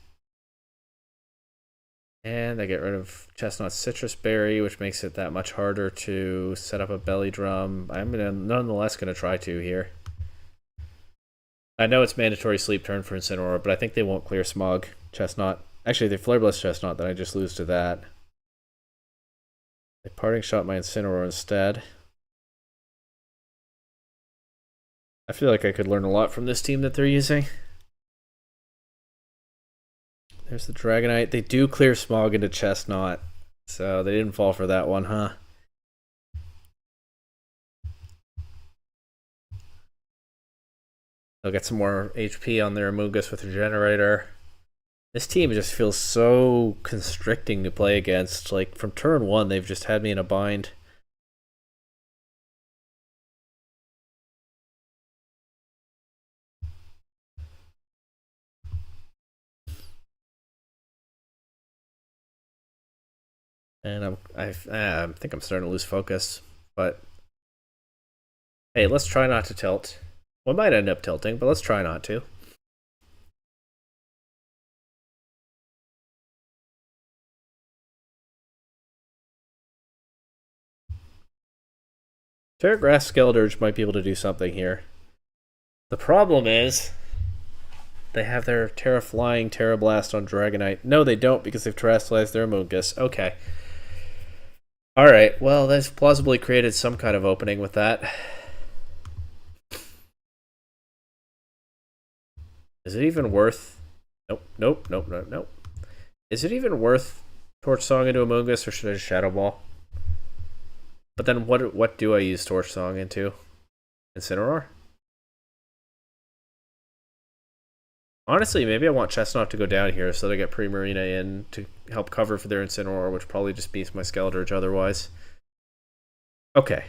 And I get rid of Chestnut Citrus Berry, which makes it that much harder to set up a Belly Drum. I'm nonetheless going to try to here. I know it's mandatory sleep turn for Incineroar, but I think they won't clear Smog Chestnut. Actually, they Flare Blitz Chestnut, then I just lose to that. They Parting Shot my Incineroar instead. I feel like I could learn a lot from this team that they're using. There's the Dragonite. They do clear Smog into Chestnut, so they didn't fall for that one, huh? They'll get some more HP on their Amoonguss with Regenerator. This team just feels so constricting to play against. Like, from turn 1, they've just had me in a bind. And I think I'm starting to lose focus. But hey, let's try not to tilt. We might end up tilting, but let's try not to. Terragrass Skeledirge might be able to do something here. The problem is they have their Terra Flying Terra Blast on Dragonite. No, they don't, because they've terrestrialized their Amoonguss. Okay. Alright, well, they've plausibly created some kind of opening with that. Is it even worth... Nope. Is it even worth Torch Song into Amoonguss, or should I just Shadow Ball? But then what do I use Torch Song into? Incineroar? Honestly, maybe I want Chestnut to go down here so that I get Pre-Marina in to help cover for their Incineroar, which probably just beats my Skeledirge otherwise. Okay.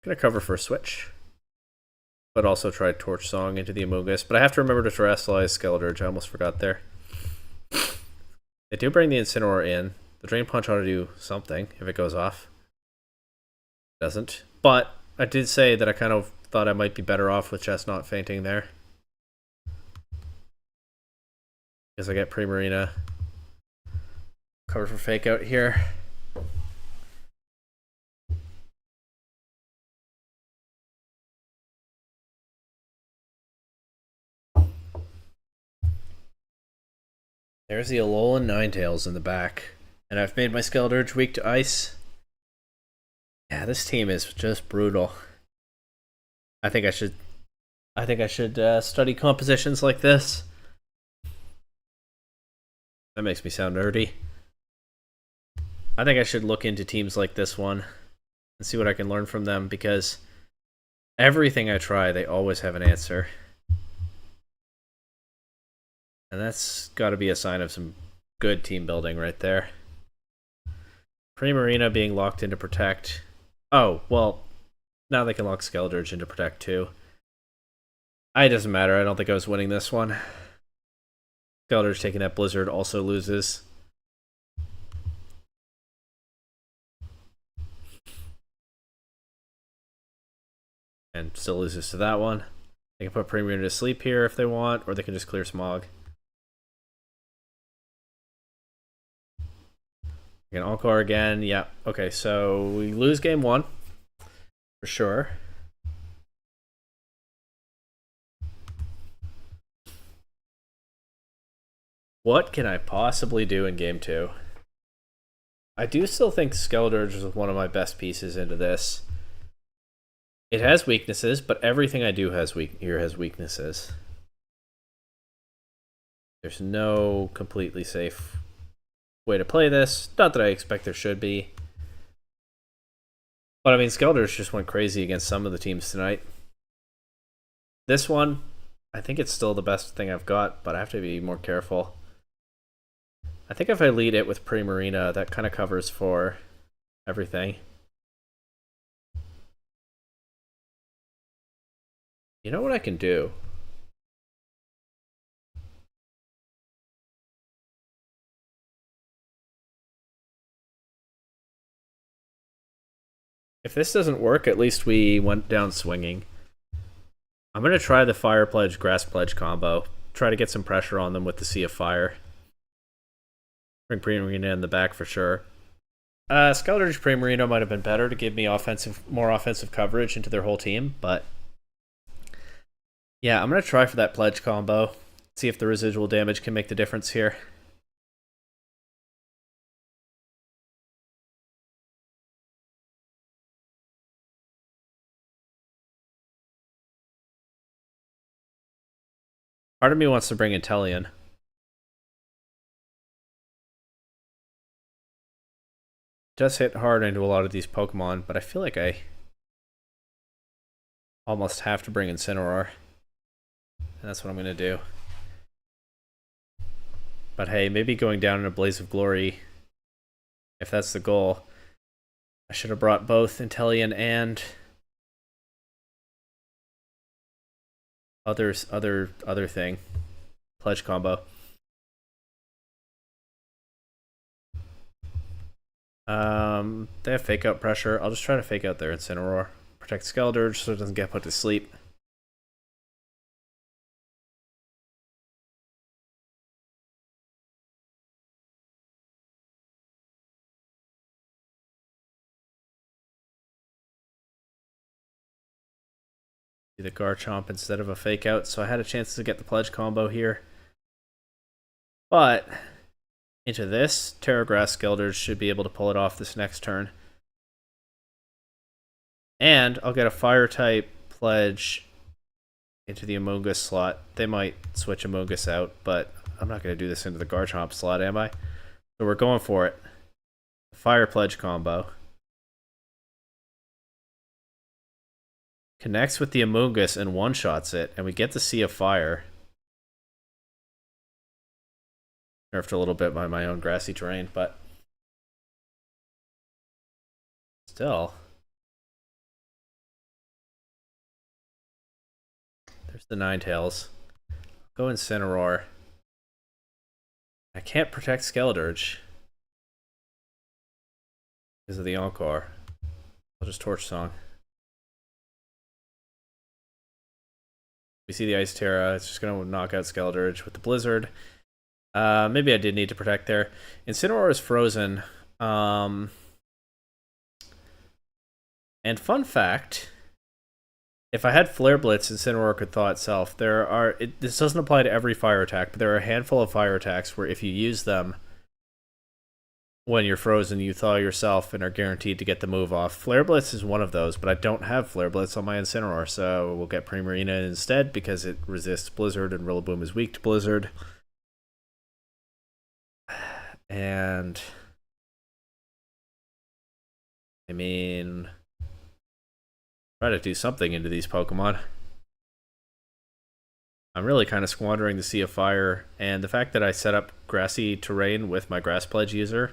Gonna cover for a switch. But also try Torch Song into the Amogus. But I have to remember to Terrestrialize Skeledirge. I almost forgot there. They do bring the Incineroar in. The Drain Punch ought to do something if it goes off. It doesn't. But I did say that I kind of thought I might be better off with Chestnut fainting there. Because I get Pre-Marina. Cover for Fake Out here. There's the Alolan Ninetales in the back. And I've made my Skeledirge weak to ice. Yeah, this team is just brutal. I think I should study compositions like this. That makes me sound nerdy. I think I should look into teams like this one and see what I can learn from them, because everything I try, they always have an answer. And that's got to be a sign of some good team building right there. Pre-Marina being locked into Protect. Oh, well, now they can lock Skeledirge into Protect too. It doesn't matter. I don't think I was winning this one. Skeledirge taking that Blizzard also loses. And still loses to that one. They can put Pre-Marina to sleep here if they want, or they can just clear Smog. You can Encore again. Yeah. Okay, so we lose game one. For sure. What can I possibly do in game two? I do still think Skeledirge is one of my best pieces into this. It has weaknesses, but everything I do here has weaknesses. There's no completely safe way to play this. Not that I expect there should be. But I mean, Skeledirge just went crazy against some of the teams tonight. This one, I think it's still the best thing I've got, but I have to be more careful. I think if I lead it with Pre-Marina, that kind of covers for everything. You know what I can do? If this doesn't work, at least we went down swinging. I'm going to try the Fire Pledge, Grass Pledge combo. Try to get some pressure on them with the Sea of Fire. Bring Pre-Marina in the back for sure. Skeledirge Pre-Marina might have been better to give me more offensive coverage into their whole team, but yeah, I'm going to try for that Pledge combo. See if the residual damage can make the difference here. Part of me wants to bring Inteleon. Does hit hard into a lot of these Pokemon, but I feel like I almost have to bring Incineroar. And that's what I'm going to do. But hey, maybe going down in a Blaze of Glory, if that's the goal. I should have brought both Inteleon and other thing. Pledge combo. They have Fake Out pressure. I'll just try to Fake Out their Incineroar. Protect Skeledirge so it doesn't get put to sleep. The Garchomp instead of a Fake Out, so I had a chance to get the Pledge combo here. But into this, Terragrass Skeledirge should be able to pull it off this next turn. And I'll get a Fire-type Pledge into the Amogus slot. They might switch Amogus out, but I'm not going to do this into the Garchomp slot, am I? So we're going for it. Fire Pledge combo. Connects with the Amoonguss and one-shots it, and we get the Sea of Fire. Nerfed a little bit by my own grassy terrain, but still. There's the Ninetales. Go Incineroar. I can't protect Skeledirge because of the Encore. I'll just Torch Song. We see the Ice Terra. It's just going to knock out Skeledirge with the Blizzard. Maybe I did need to protect there. Incineroar is frozen. And fun fact, if I had Flare Blitz, Incineroar could thaw itself. This doesn't apply to every fire attack, but there are a handful of fire attacks where if you use them when you're frozen, you thaw yourself and are guaranteed to get the move off. Flare Blitz is one of those, but I don't have Flare Blitz on my Incineroar, so we'll get Primarina instead because it resists Blizzard and Rillaboom is weak to Blizzard. And I mean, try to do something into these Pokemon. I'm really kind of squandering the Sea of Fire, and the fact that I set up grassy terrain with my Grass Pledge user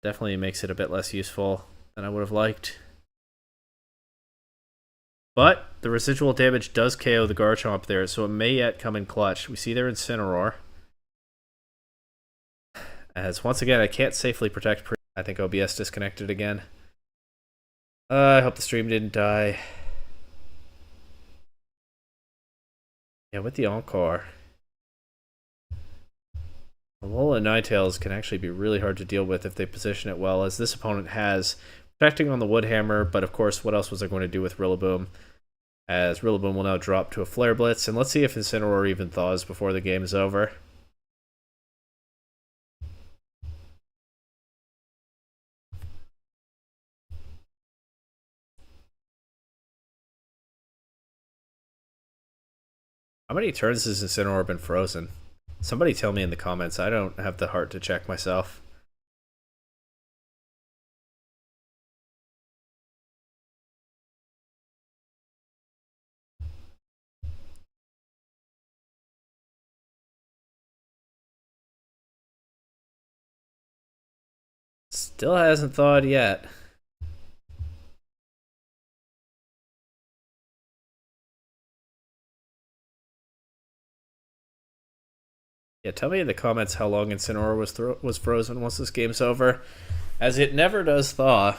definitely makes it a bit less useful than I would have liked. But the residual damage does KO the Garchomp there, so it may yet come in clutch. We see there Incineroar. As once again, I can't safely protect. I think OBS disconnected again. I hope the stream didn't die. Yeah, with the Encore. Alola and Ninetales can actually be really hard to deal with if they position it well, as this opponent has protecting on the Woodhammer, but of course, what else was I going to do with Rillaboom? As Rillaboom will now drop to a Flare Blitz, and let's see if Incineroar even thaws before the game is over. How many turns has Incineroar been frozen? Somebody tell me in the comments. I don't have the heart to check myself. Still hasn't thawed yet. Yeah, tell me in the comments how long Incineroar was frozen once this game's over, as it never does thaw.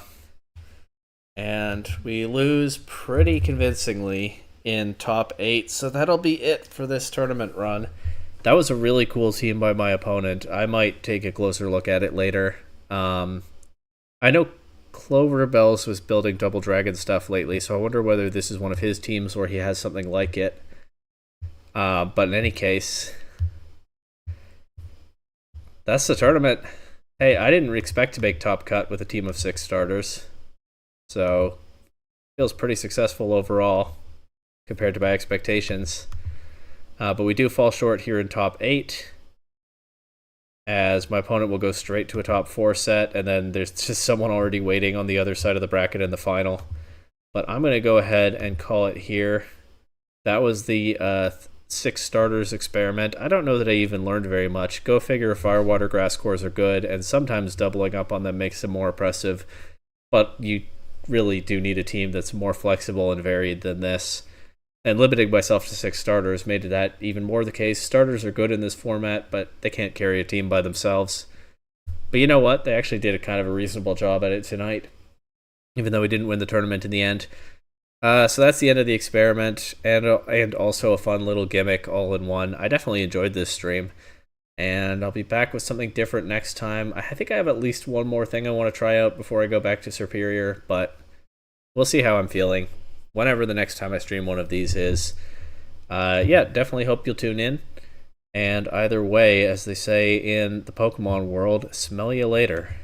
And we lose pretty convincingly in top 8, so that'll be it for this tournament run. That was a really cool team by my opponent. I might take a closer look at it later. I know Clover Bells was building Double Dragon stuff lately, so I wonder whether this is one of his teams or he has something like it. But in any case, that's the tournament. Hey, I didn't expect to make top cut with a team of 6 starters, so feels pretty successful overall compared to my expectations. But we do fall short here in top 8, as my opponent will go straight to a top 4 set, and then there's just someone already waiting on the other side of the bracket in the final. But I'm going to go ahead and call it here. That was the 6 starters experiment. I don't know that I even learned very much. Go figure, Firewater Grass cores are good, and sometimes doubling up on them makes them more oppressive. But you really do need a team that's more flexible and varied than this. And limiting myself to 6 starters made that even more the case. Starters are good in this format, but they can't carry a team by themselves. But you know what? They actually did a kind of a reasonable job at it tonight, even though we didn't win the tournament in the end. So that's the end of the experiment, and also a fun little gimmick all in one. I definitely enjoyed this stream, and I'll be back with something different next time. I think I have at least one more thing I want to try out before I go back to Superior, but we'll see how I'm feeling whenever the next time I stream one of these is. Yeah, definitely hope you'll tune in. And either way, as they say in the Pokemon world, smell you later.